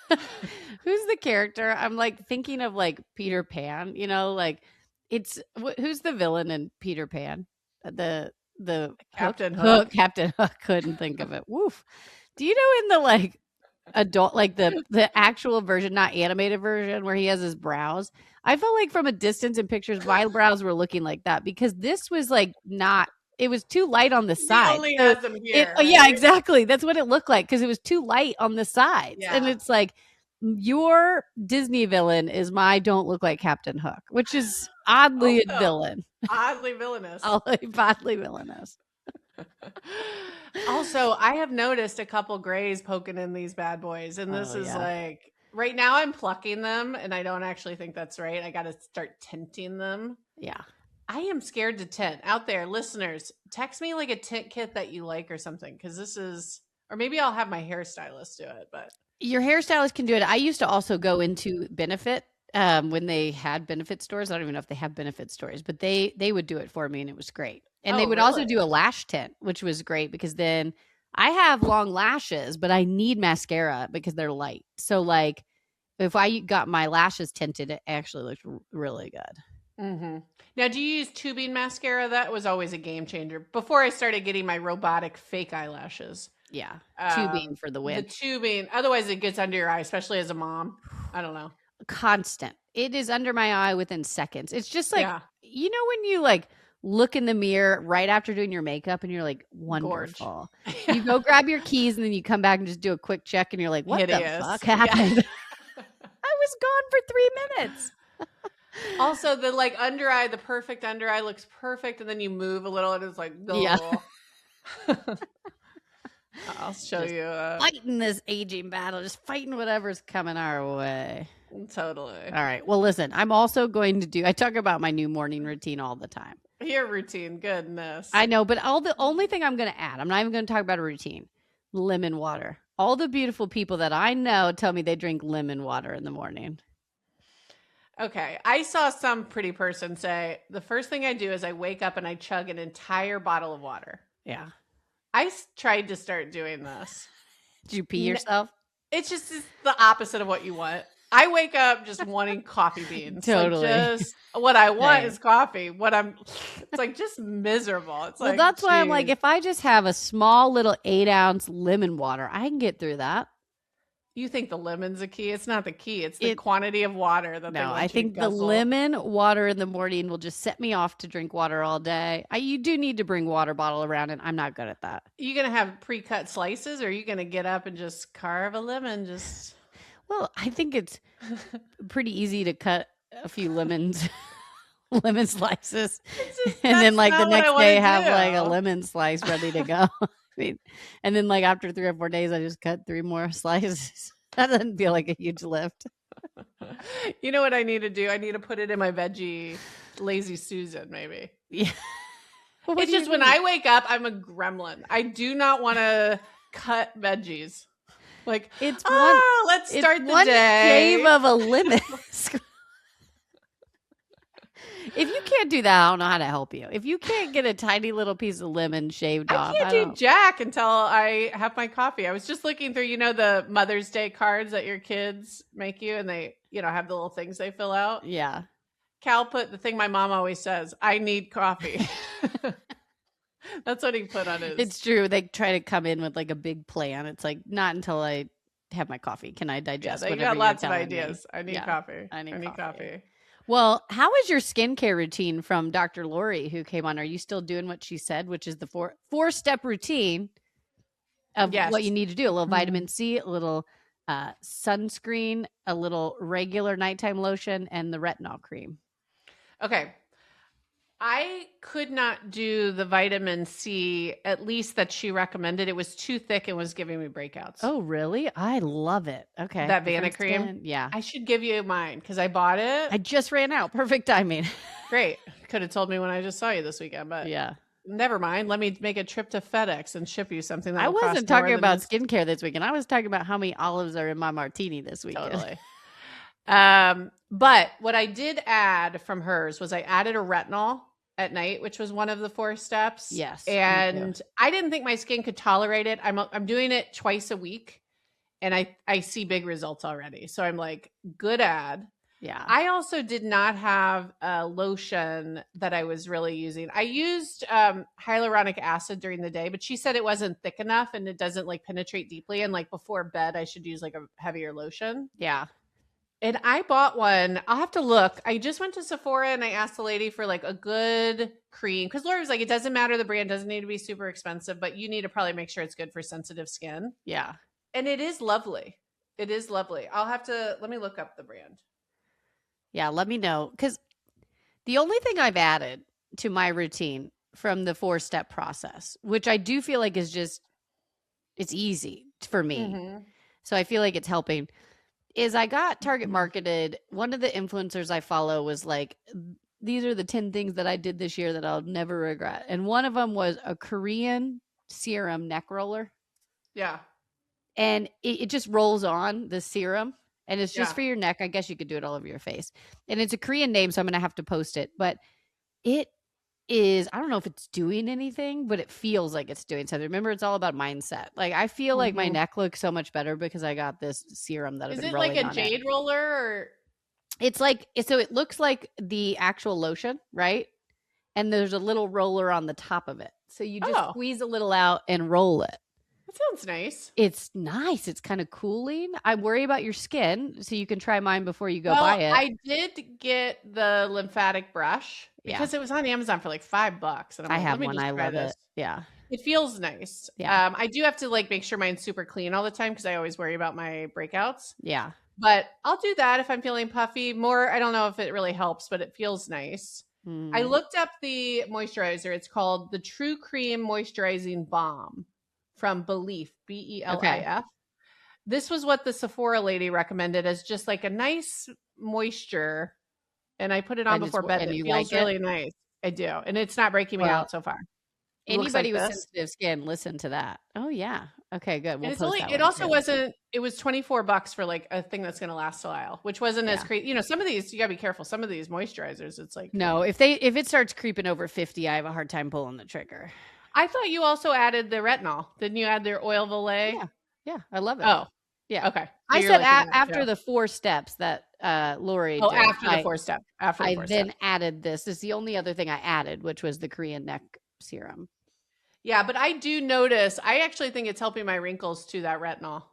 A: the character? I'm like thinking of like Peter Pan, like who's the villain in Peter Pan? The
B: Captain Hook.
A: Captain Hook. Couldn't think of it. Woof. Do you know in the like adult, like the actual version, not animated version, where he has his brows, I felt like from a distance in pictures my brows were looking like that because this was like not it was too light on the side.
B: He only has them here.
A: Right? Yeah, exactly. That's what it looked like because it was too light on the sides.
B: Yeah.
A: And it's like, your Disney villain is my don't look like Captain Hook, which is oddly villain.
B: Oddly villainous.
A: Oddly villainous.
B: Also, I have noticed a couple grays poking in these bad boys. And this is like, right now I'm plucking them and I don't actually think that's right. I got to start tinting them.
A: Yeah.
B: I am scared to tint. Out there, listeners, text me like a tint kit that you like or something. Because this is, or maybe I'll have my hairstylist do it. But
A: your hairstylist can do it. I used to also go into Benefit when they had Benefit stores. I don't even know if they have Benefit stores, but they would do it for me and it was great. And they would also do a lash tint, which was great because then I have long lashes, but I need mascara because they're light. So like if I got my lashes tinted, it actually looked really good.
B: Mm-hmm. Now, do you use tubing mascara? That was always a game changer before I started getting my robotic fake eyelashes.
A: Yeah. Tubing for the win.
B: The tubing. Otherwise it gets under your eye, especially as a mom. I don't know.
A: Constant. It is under my eye within seconds. It's just like, you know, when you like look in the mirror right after doing your makeup and you're like, wonderful. You go grab your keys and then you come back and just do a quick check and you're like, what the fuck happened? I was gone for 3 minutes.
B: Also, the like under eye, the perfect under eye looks perfect. And then you move a little and it's like, I'll show you.
A: Fighting this aging battle, just fighting whatever's coming our way.
B: Totally.
A: All right. Well, listen, I'm also going to I talk about my new morning routine all the time.
B: Your routine, goodness.
A: I know, but the only thing I'm going to add, I'm not even going to talk about a routine, lemon water. All the beautiful people that I know tell me they drink lemon water in the morning.
B: Okay. I saw some pretty person say, the first thing I do is I wake up and I chug an entire bottle of water.
A: Yeah.
B: I tried to start doing this.
A: Did you pee yourself?
B: It's the opposite of what you want. I wake up just wanting coffee beans.
A: Totally.
B: Like just what I want is coffee. It's like just miserable. It's
A: well, that's why I'm like, if I just have a small little 8-ounce lemon water, I can get through that.
B: You think the lemon's the key? It's not the key. It's the quantity of water that they want
A: I think the lemon water in the morning will just set me off to drink water all day. You do need to bring water bottle around, and I'm not good at that.
B: Are you going to have pre-cut slices, or are you going to get up and just carve a lemon?
A: Well, I think it's pretty easy to cut a few lemon slices, and then like the next day have like a lemon slice ready to go. And then like after 3 or 4 days, I just cut 3 more slices. That doesn't feel like a huge lift.
B: You know what I need to do? I need to put it in my veggie lazy Susan, maybe.
A: Yeah.
B: It's just when I wake up, I'm a gremlin. I do not want to cut veggies. Like, let's start the day.
A: Shave of a lemon. If you can't do that, I don't know how to help you. If you can't get a tiny little piece of lemon shaved off.
B: I can't do jack until I have my coffee. I was just looking through, the Mother's Day cards that your kids make you, and they, have the little things they fill out.
A: Yeah.
B: Cal put the thing my mom always says, I need coffee. That's what he put on his.
A: It's true. They try to come in with like a big plan. It's like, not until I have my coffee can I digest whatever
B: got lots of
A: me.
B: ideas. I need coffee. I need coffee.
A: Well, how is your skincare routine from Dr. Lori, who came on? Are you still doing what she said, which is the four-step routine of what you need to do? A little vitamin C, a little sunscreen, a little regular nighttime lotion, and the retinol cream.
B: Okay. I could not do the vitamin C, at least that she recommended. It was too thick and was giving me breakouts.
A: Oh, really? I love it. Okay.
B: That Vanna cream?
A: Yeah.
B: I should give you mine because I bought it.
A: I just ran out. Perfect timing.
B: Great. Could have told me when I just saw you this weekend, but
A: yeah.
B: Never mind. Let me make a trip to FedEx and ship you something that
A: I wasn't talking about skincare this weekend. I was talking about how many olives are in my martini this weekend.
B: Totally. But what I did add from hers was I added a retinol at night, which was one of the 4 steps.
A: Yes.
B: And I didn't think my skin could tolerate it. I'm doing it twice a week and I see big results already. So I'm like, good ad.
A: Yeah.
B: I also did not have a lotion that I was really using. I used hyaluronic acid during the day, but she said it wasn't thick enough and it doesn't like penetrate deeply. And like before bed, I should use like a heavier lotion.
A: Yeah.
B: And I bought one. I'll have to look. I just went to Sephora and I asked the lady for like a good cream because Lori was like, it doesn't matter. The brand doesn't need to be super expensive, but you need to probably make sure it's good for sensitive skin.
A: Yeah.
B: And it is lovely. It is lovely. Let me look up the brand.
A: Yeah. Let me know. Because the only thing I've added to my routine from the 4-step process, which I do feel like is just, it's easy for me. Mm-hmm. So I feel like it's helping. Is I got target marketed. One of the influencers I follow was like, these are the 10 things that I did this year that I'll never regret. And one of them was a Korean serum neck roller.
B: Yeah.
A: And it just rolls on the serum and it's just for your neck. I guess you could do it all over your face. And it's a Korean name, so I'm going to have to post it. But it is, I don't know if it's doing anything, but it feels like it's doing something. Remember, it's all about mindset. Like I feel like my neck looks so much better because I got this serum that I've been rolling on. Is it like a
B: jade roller or?
A: It's like, so it looks like the actual lotion, right? And there's a little roller on the top of it. So you just squeeze a little out and roll it.
B: That sounds nice.
A: It's nice. It's kind of cooling. I worry about your skin, so you can try mine before you go buy it.
B: I did get the lymphatic brush because it was on Amazon for like $5. And
A: I have one. I love it. Yeah.
B: It feels nice. Yeah. I do have to like make sure mine's super clean all the time because I always worry about my breakouts.
A: Yeah.
B: But I'll do that if I'm feeling puffy. More, I don't know if it really helps, but it feels nice. I looked up the moisturizer. It's called the True Cream Moisturizing Balm from Belif, Belif. Okay. This was what the Sephora lady recommended as just like a nice moisture. And I put it on before bed. It feels really nice. I do. And it's not breaking me out so far.
A: Anybody with sensitive skin, listen to that. Oh yeah. Okay, good. We'll
B: it also wasn't, it was $24 for like a thing that's going to last a while, which wasn't as crazy. You know, some of these, you gotta be careful. Some of these moisturizers, it's like,
A: no, if it starts creeping over 50, I have a hard time pulling the trigger.
B: I thought you also added the retinol. Didn't you add their oil Valet?
A: Yeah. I love it.
B: Oh,
A: yeah.
B: Okay. So
A: I said after the 4 steps that Lori did.
B: After the 4 step.
A: I then added this. This is the only other thing I added, which was the Korean neck serum.
B: Yeah, but I do notice, I actually think it's helping my wrinkles too, that retinol.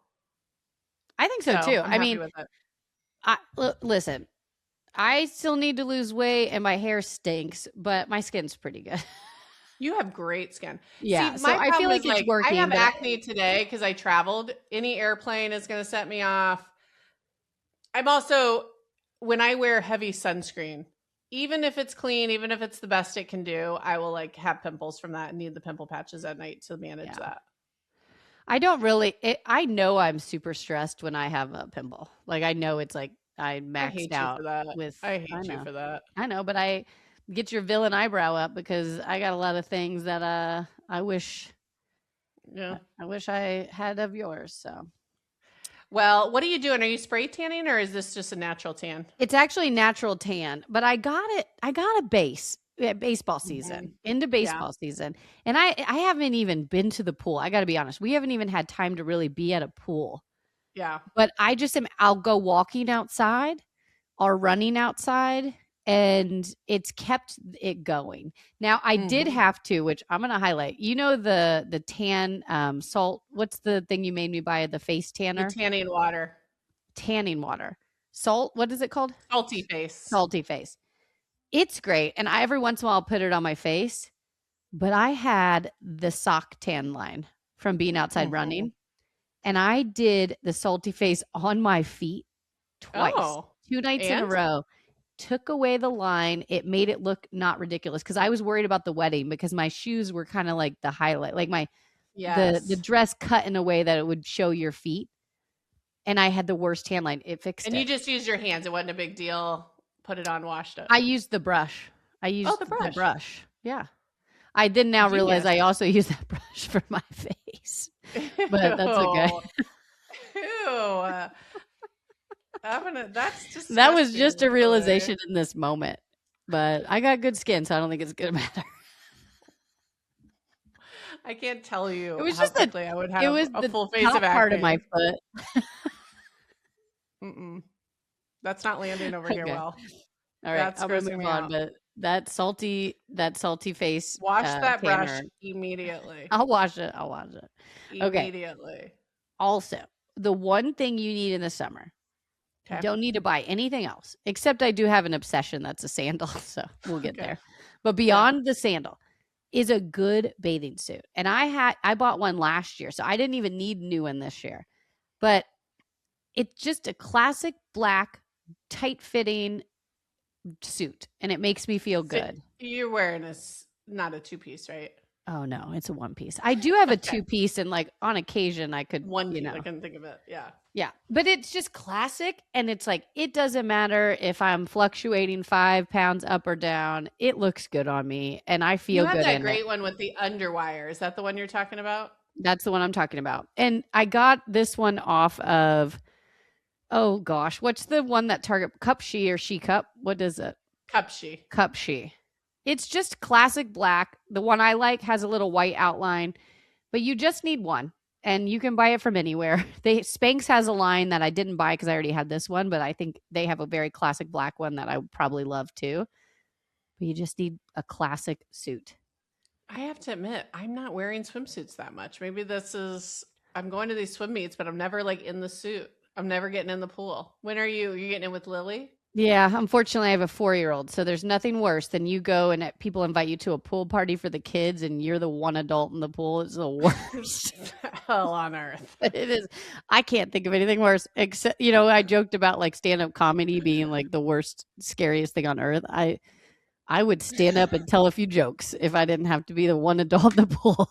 A: I think so too. I mean, listen, I still need to lose weight and my hair stinks, but my skin's pretty good.
B: You have great skin.
A: Yeah. See, so I feel like it's working.
B: I have acne today because I traveled. Any airplane is going to set me off. I'm also, when I wear heavy sunscreen, even if it's clean, even if it's the best it can do, I will like have pimples from that and need the pimple patches at night to manage that.
A: I don't really, I know I'm super stressed when I have a pimple. Like I know it's like I maxed out with.
B: I hate you for that.
A: I know, but I get your villain eyebrow up because I got a lot of things that I wish.
B: Yeah.
A: I wish I had of yours. So.
B: Well, what are you doing? Are you spray tanning or is this just a natural tan?
A: It's actually natural tan, but I got a base at baseball season, into baseball season. And I haven't even been to the pool. I got to be honest. We haven't even had time to really be at a pool.
B: Yeah.
A: But I'll go walking outside or running outside and it's kept it going. Now I did have to, which I'm going to highlight, the tan salt. What's the thing you made me buy? The face tanner?
B: The tanning water.
A: Salt. What is it called?
B: Salty face.
A: It's great. And every once in a while I'll put it on my face, but I had the sock tan line from being outside running. And I did the salty face on my feet twice, 2 nights in a row. Took away the line. It made it look not ridiculous because I was worried about the wedding because my shoes were kind of like the highlight, like the dress cut in a way that it would show your feet. And I had the worst tan line. It fixed it.
B: And you just used your hands. It wasn't a big deal. Put it on, washed it.
A: I used the brush. The brush. Yeah. I didn't now realize I also use that brush for my face. But that's okay.
B: Ew. That's just
A: that was just a realization in this moment, but I got good skin, so I don't think it's gonna matter.
B: I can't tell you.
A: It was just
B: quickly I would have a full face of acne.
A: Part of my foot.
B: That's not landing over here well.
A: All right, I'm gonna move on. But that salty face.
B: Wash that brush immediately.
A: I'll wash it.
B: Immediately.
A: Okay. Also, the one thing you need in the summer Okay. Don't need to buy anything else, except I do have an obsession that's a sandal, so we'll get there. But beyond the sandal is a good bathing suit. And I bought one last year, so I didn't even need a new one this year. But it's just a classic black, tight-fitting suit, and it makes me feel good.
B: You're wearing not a two-piece, right?
A: Oh no, it's a one-piece. I do have a two-piece, and like on occasion I could
B: one piece. I couldn't think of it.
A: Yeah, but it's just classic, and it's like it doesn't matter if I'm fluctuating 5 pounds up or down. It looks good on me, and I feel good. You
B: have that great one with the underwire. Is that the one you're talking about?
A: That's the one I'm talking about. And I got this one off of, oh gosh, what's the one that Target, Cup She or She Cup? What is it?
B: Cup She.
A: Cup She. It's just classic black. The one I like has a little white outline, but you just need one. And you can buy it from anywhere. Spanx has a line that I didn't buy because I already had this one, but I think they have a very classic black one that I would probably love too. But you just need a classic suit.
B: I have to admit, I'm not wearing swimsuits that much. Maybe I'm going to these swim meets, but I'm never like in the suit. I'm never getting in the pool. When are you? Are you getting in with Lily?
A: Yeah, unfortunately, I have a 4-year-old, so there's nothing worse than you go and people invite you to a pool party for the kids, and you're the one adult in the pool. It's the worst.
B: Hell on earth.
A: It is. I can't think of anything worse, except, I joked about like stand-up comedy being like the worst, scariest thing on earth. I would stand up and tell a few jokes if I didn't have to be the one adult in the pool.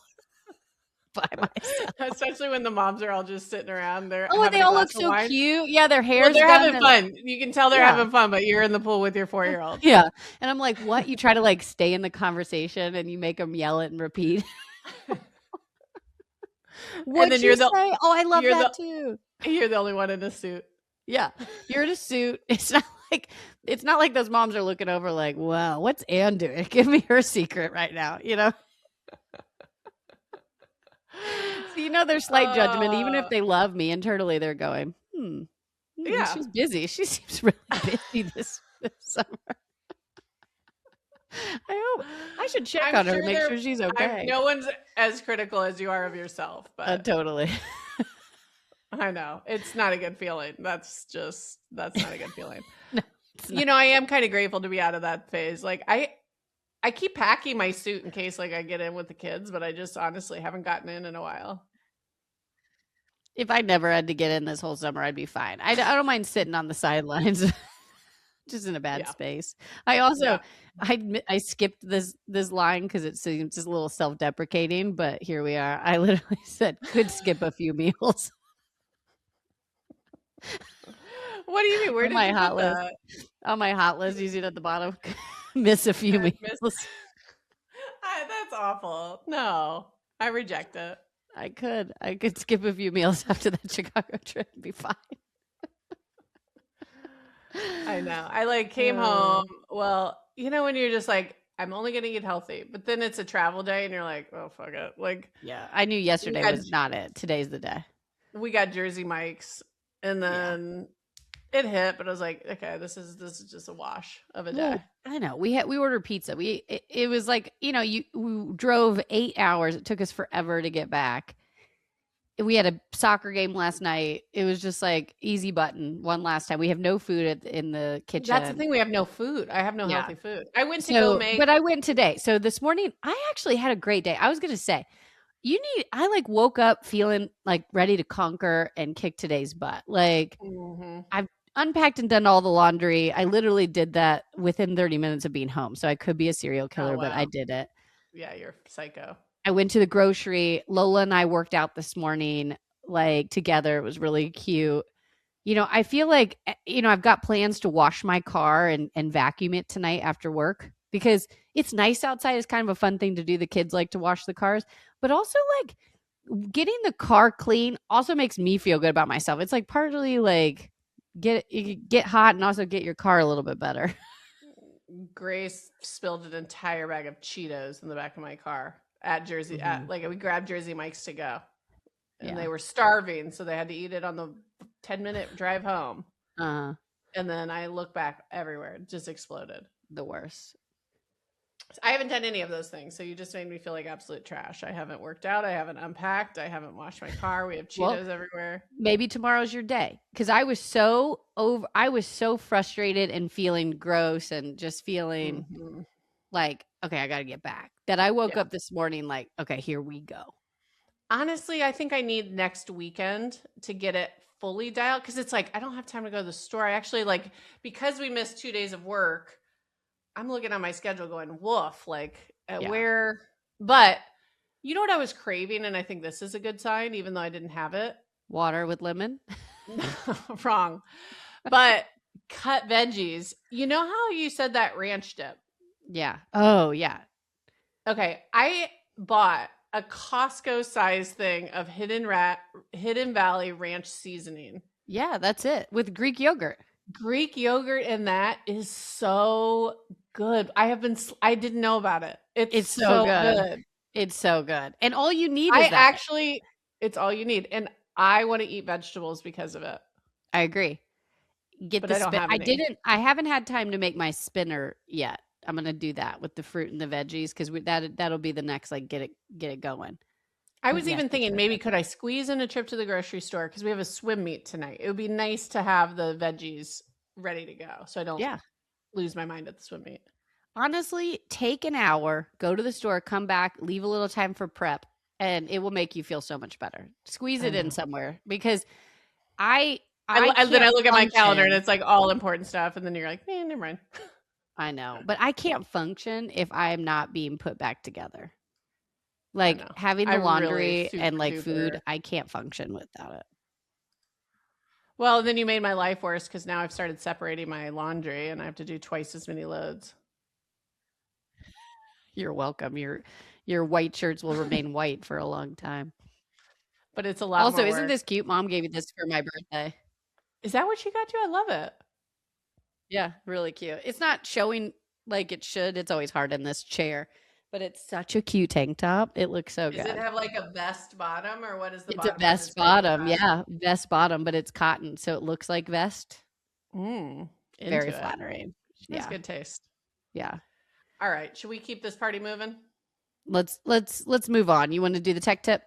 A: By myself.
B: Especially when the moms are all just sitting around there.
A: Oh, they all look so cute. Yeah, their hair's
B: they're having fun. You can tell they're having fun, but you're in the pool with your 4-year-old.
A: Yeah. And I'm like, what? You try to like stay in the conversation and you make them yell it and repeat. What did you say? Oh, I love that too.
B: You're the only one in a suit.
A: Yeah. You're in a suit. It's not like those moms are looking over like, wow, what's Ann doing? Give me her secret right now, So there's slight judgment. Even if they love me, internally they're going, yeah, she's busy. She seems really busy this summer. I should check on her, make sure she's okay.
B: No one's as critical as you are of yourself, but
A: totally.
B: I know it's not a good feeling. That's not a good feeling. No, I am kind of grateful to be out of that phase. Like I keep packing my suit in case like I get in with the kids, but I just honestly haven't gotten in a while.
A: If I never had to get in this whole summer, I'd be fine. I don't mind sitting on the sidelines, just in a bad space. I also, I skipped this line because it seems just a little self-deprecating, but here we are. I literally said, could skip a few meals.
B: What do you mean? Where did you put that?
A: On my hot list, you see it at the bottom. Miss a few meals.
B: That's awful. No, I reject it.
A: I could skip a few meals after that Chicago trip and be fine.
B: I know. I came home. Well, when you're just like, I'm only going to eat healthy, but then it's a travel day and you're like, oh, fuck it.
A: Yeah, I knew yesterday was not it. Today's the day. We
B: got Jersey Mike's and then it hit, but I was like, okay, this is just a wash of a day.
A: Well, I know. We ordered pizza. It was like, we drove 8 hours. It took us forever to get back. We had a soccer game last night. It was just like easy button one last time. We have no food in the kitchen.
B: That's the thing. We have no food. I have no healthy food. I went to go make.
A: But I went today. So this morning, I actually had a great day. I was going to say, I woke up feeling like ready to conquer and kick today's butt. Like I've unpacked and done all the laundry. I literally did that within 30 minutes of being home. So I could be a serial killer, but I did it.
B: Yeah, you're psycho.
A: I went to the grocery. Lola and I worked out this morning, together. It was really cute. I feel like, I've got plans to wash my car and vacuum it tonight after work because it's nice outside. It's kind of a fun thing to do. The kids like to wash the cars, but also getting the car clean also makes me feel good about myself. It's partly get hot and also get your car a little bit better.
B: Grace spilled an entire bag of Cheetos in the back of my car at Jersey. We grabbed Jersey Mike's to go, and they were starving, so they had to eat it on the 10-minute drive home. And then I look back everywhere, it just exploded.
A: The worst.
B: I haven't done any of those things. So you just made me feel like absolute trash. I haven't worked out. I haven't unpacked. I haven't washed my car. We have Cheetos everywhere.
A: Maybe tomorrow's your day. Because I was so frustrated and feeling gross and just feeling like, okay, I got to get back. That I woke up this morning like, okay, here we go.
B: Honestly, I think I need next weekend to get it fully dialed, because it's like I don't have time to go to the store. I actually, like, because we missed 2 days of work, I'm looking on my schedule going, woof, like where. But you know what I was craving, and I think this is a good sign, even though I didn't have it?
A: Water with lemon?
B: Wrong. But cut veggies. You know how you said that ranch dip?
A: Yeah. Oh, yeah.
B: Okay. I bought a Costco size thing of Hidden Valley ranch seasoning.
A: Yeah, that's it. With Greek yogurt.
B: Greek yogurt, and that is so good. I didn't know about it. It's so good.
A: It's so good. And all you need is that.
B: Actually, it's all you need. And I want to eat vegetables because of it.
A: I agree.
B: But I don't have any.
A: I haven't had time to make my spinner yet. I'm going to do that with the fruit and the veggies, because that'll be the next, like, get it going.
B: I was even thinking, maybe could I squeeze in a trip to the grocery store, because we have a swim meet tonight. It would be nice to have the veggies ready to go, so I don't lose my mind at the swim meet.
A: Honestly, take an hour, go to the store, come back, leave a little time for prep, and it will make you feel so much better. Squeeze it in somewhere, because then I look at my calendar and it's like all important stuff, and then you're like, never mind. I know, but I can't function if I'm not being put back together. Like, having the laundry and like food, I can't function without it.
B: Well, then you made my life worse, because now I've started separating my laundry and I have to do twice as many loads.
A: You're welcome. Your white shirts will remain white for a long time.
B: But it's a lot
A: also,
B: more
A: isn't
B: work.
A: This cute? Mom gave me this for my birthday.
B: Is that what she got you? I love it.
A: Yeah, really cute. It's not showing like it should. It's always hard in this chair. But it's such a cute tank top. It looks so good.
B: Does it have like a vest bottom, or what is the
A: bottom?
B: It's
A: a vest bottom. Yeah, vest bottom, but it's cotton, so it looks like vest. Very flattering.
B: That's good taste.
A: Yeah.
B: All right. Should we keep this party moving?
A: Let's move on. You want to do the tech tip?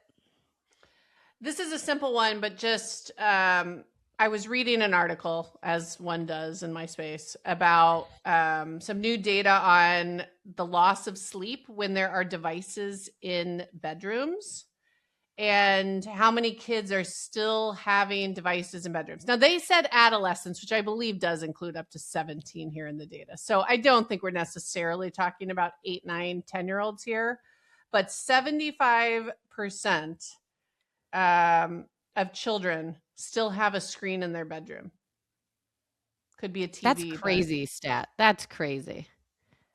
B: This is a simple one, but just I was reading an article, as one does in my space, about some new data on the loss of sleep when there are devices in bedrooms, and how many kids are still having devices in bedrooms. Now, they said adolescents, which I believe does include up to 17 here in the data. So I don't think we're necessarily talking about 8, 9, 10-year-olds here, but 75% of children still have a screen in their bedroom. Could be a TV.
A: That's crazy stat. That's crazy.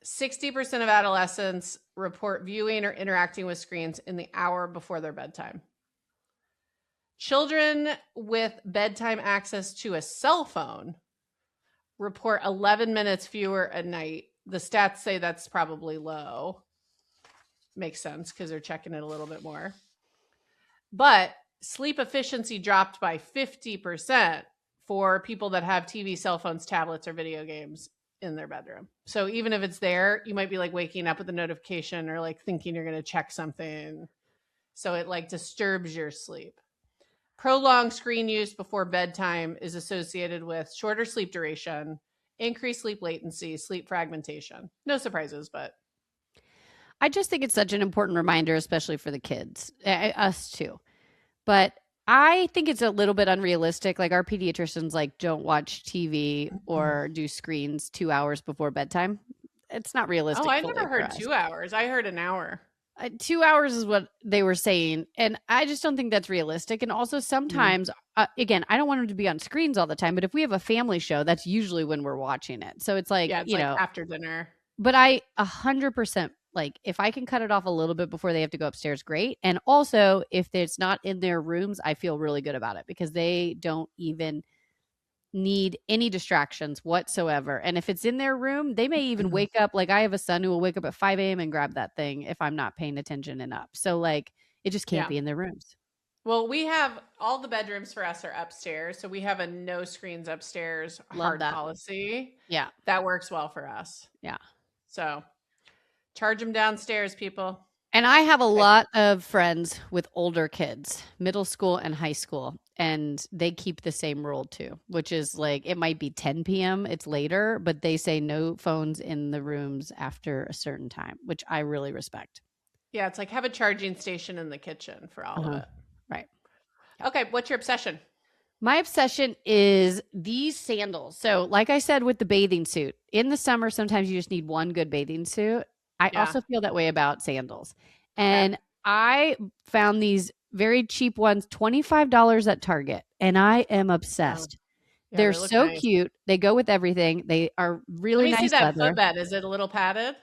B: 60% of adolescents report viewing or interacting with screens in the hour before their bedtime. Children with bedtime access to a cell phone report 11 minutes fewer a night. The stats say that's probably low. Makes sense, because they're checking it a little bit more. But sleep efficiency dropped by 50% for people that have TV, cell phones, tablets, or video games in their bedroom. So even if it's there, you might be like waking up with a notification, or like thinking you're going to check something. So it like disturbs your sleep. Prolonged screen use before bedtime is associated with shorter sleep duration, increased sleep latency, sleep fragmentation. No surprises, but
A: I just think it's such an important reminder, especially for the kids, us too. But I think it's a little bit unrealistic. Like, our pediatricians like don't watch TV or do screens 2 hours before bedtime. It's not realistic.
B: Oh, I never heard 2 hours. I heard an hour.
A: 2 hours is what they were saying. And I just don't think that's realistic. And also sometimes, again, I don't want them to be on screens all the time. But if we have a family show, that's usually when we're watching it. So it's like,
B: it's like after dinner.
A: But I 100%, like, if I can cut it off a little bit before they have to go upstairs, great. And also, if it's not in their rooms, I feel really good about it, because they don't even need any distractions whatsoever. And if it's in their room, they may even wake up. Like, I have a son who will wake up at 5 a.m. and grab that thing if I'm not paying attention and up. So, like, it just can't be in their rooms.
B: Well, we have all the bedrooms for us are upstairs. So we have a no screens upstairs hard policy.
A: Yeah.
B: That works well for us.
A: Yeah.
B: So Charge them downstairs, people.
A: And I have a lot of friends with older kids, middle school and high school, and they keep the same rule too, which is like it might be 10 p.m. It's later, but they say no phones in the rooms after a certain time, which I really respect.
B: Yeah, it's like have a charging station in the kitchen for all of it.
A: Right.
B: Okay, what's your obsession?
A: My obsession is these sandals. So, like I said with the bathing suit, in the summer, sometimes you just need one good bathing suit. I also feel that way about sandals. And I found these very cheap ones, $25 at Target, and I am obsessed. Yeah, they're so nice. Cute. They go with everything. They are really nice.
B: Let me see that footbed. Is it a little padded?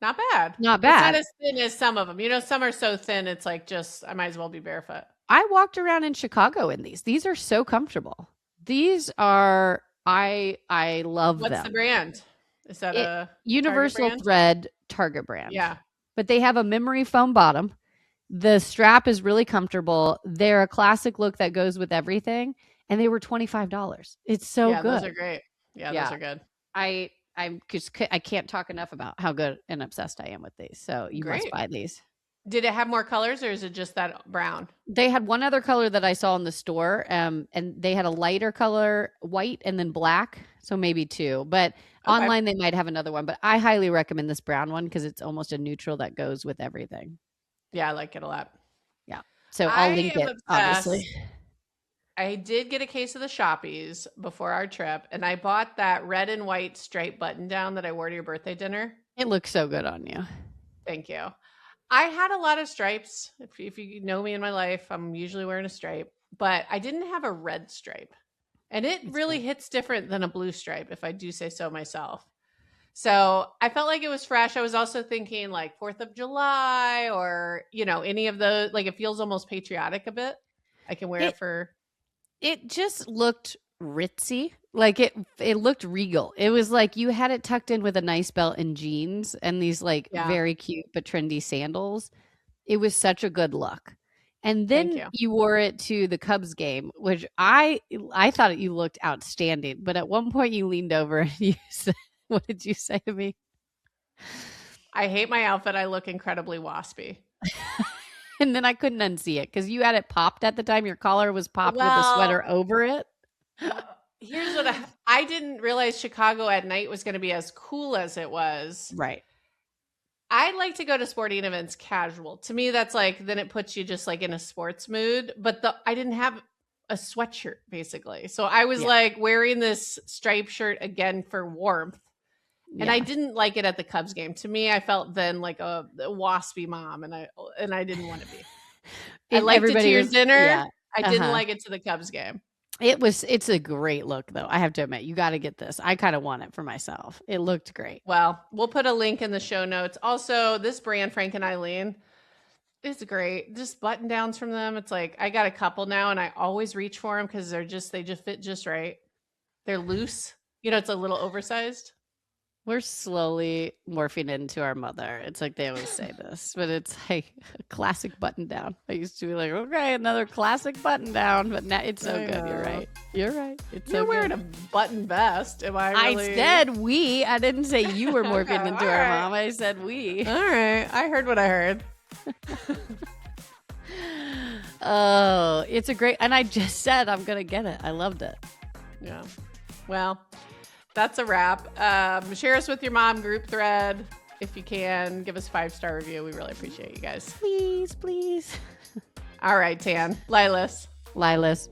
B: Not bad.
A: Not bad.
B: It's not as thin as some of them. You know, some are so thin, it's like just, I might as well be barefoot.
A: I walked around in Chicago in these. These are so comfortable. These are, I love them.
B: What's the brand? Is that a
A: Universal Thread Target brand?
B: Yeah.
A: But they have a memory foam bottom. The strap is really comfortable. They're a classic look that goes with everything. And they were $25. It's so good.
B: Those are great. Yeah, those are good.
A: I can't talk enough about how good and obsessed I am with these. So you must buy these.
B: Did it have more colors or is it just that brown?
A: They had one other color that I saw in the store. And they had a lighter color, white, and then black. So maybe two. But online they might have another one. But I highly recommend this brown one because it's almost a neutral that goes with everything.
B: Yeah, I like it a lot.
A: Yeah. So I'll link it, obviously.
B: I did get a case of the Shoppies before our trip, and I bought that red and white striped button down that I wore to your birthday dinner.
A: It looks so good on you.
B: Thank you. I had a lot of stripes. If you know me in my life, I'm usually wearing a stripe, but I didn't have a red stripe. And it really hits different than a blue stripe, if I do say so myself. So I felt like it was fresh. I was also thinking like 4th of July or, you know, any of those, like it feels almost patriotic a bit. I can wear it for...
A: It just looked ritzy. Like it looked regal. It was like you had it tucked in with a nice belt and jeans and these like very cute but trendy sandals. It was such a good look. And then you wore it to the Cubs game, which I thought you looked outstanding. But at one point you leaned over and you said, what did you say to me?
B: I hate my outfit. I look incredibly waspy.
A: And then I couldn't unsee it because you had it popped at the time. Your collar was popped with a sweater over it.
B: Here's what I didn't realize Chicago at night was going to be as cool as it was.
A: Right.
B: I like to go to sporting events casual. To me, that's like, then it puts you just like in a sports mood. But I didn't have a sweatshirt basically. So I was like wearing this striped shirt again for warmth. And I didn't like it at the Cubs game. To me, I felt then like a waspy mom, and I didn't want to be. I liked it to your dinner. Yeah. I didn't like it to the Cubs game.
A: It's a great look, though. I have to admit, you got to get this. I kind of want it for myself. It looked great.
B: Well, we'll put a link in the show notes. Also, this brand, Frank and Eileen, is great. Just button downs from them. It's like I got a couple now, and I always reach for them because they just fit just right. They're loose. You know, it's a little oversized.
A: We're slowly morphing into our mother. It's like they always say this, but it's like a classic button down. I used to be like, okay, another classic button down, but now it's so good. You're right. You're right.
B: You're wearing a button vest. Am I really?
A: I said we. I didn't say you were morphing into our mom. I said we.
B: All right. I heard what I heard.
A: Oh, it's a great, and I just said I'm going to get it. I loved it.
B: Yeah. Well, that's a wrap. Share us with your mom group thread if you can. Give us a 5-star review. We really appreciate you guys.
A: Please, please.
B: All right, Tan. Lilas.
A: Lilas.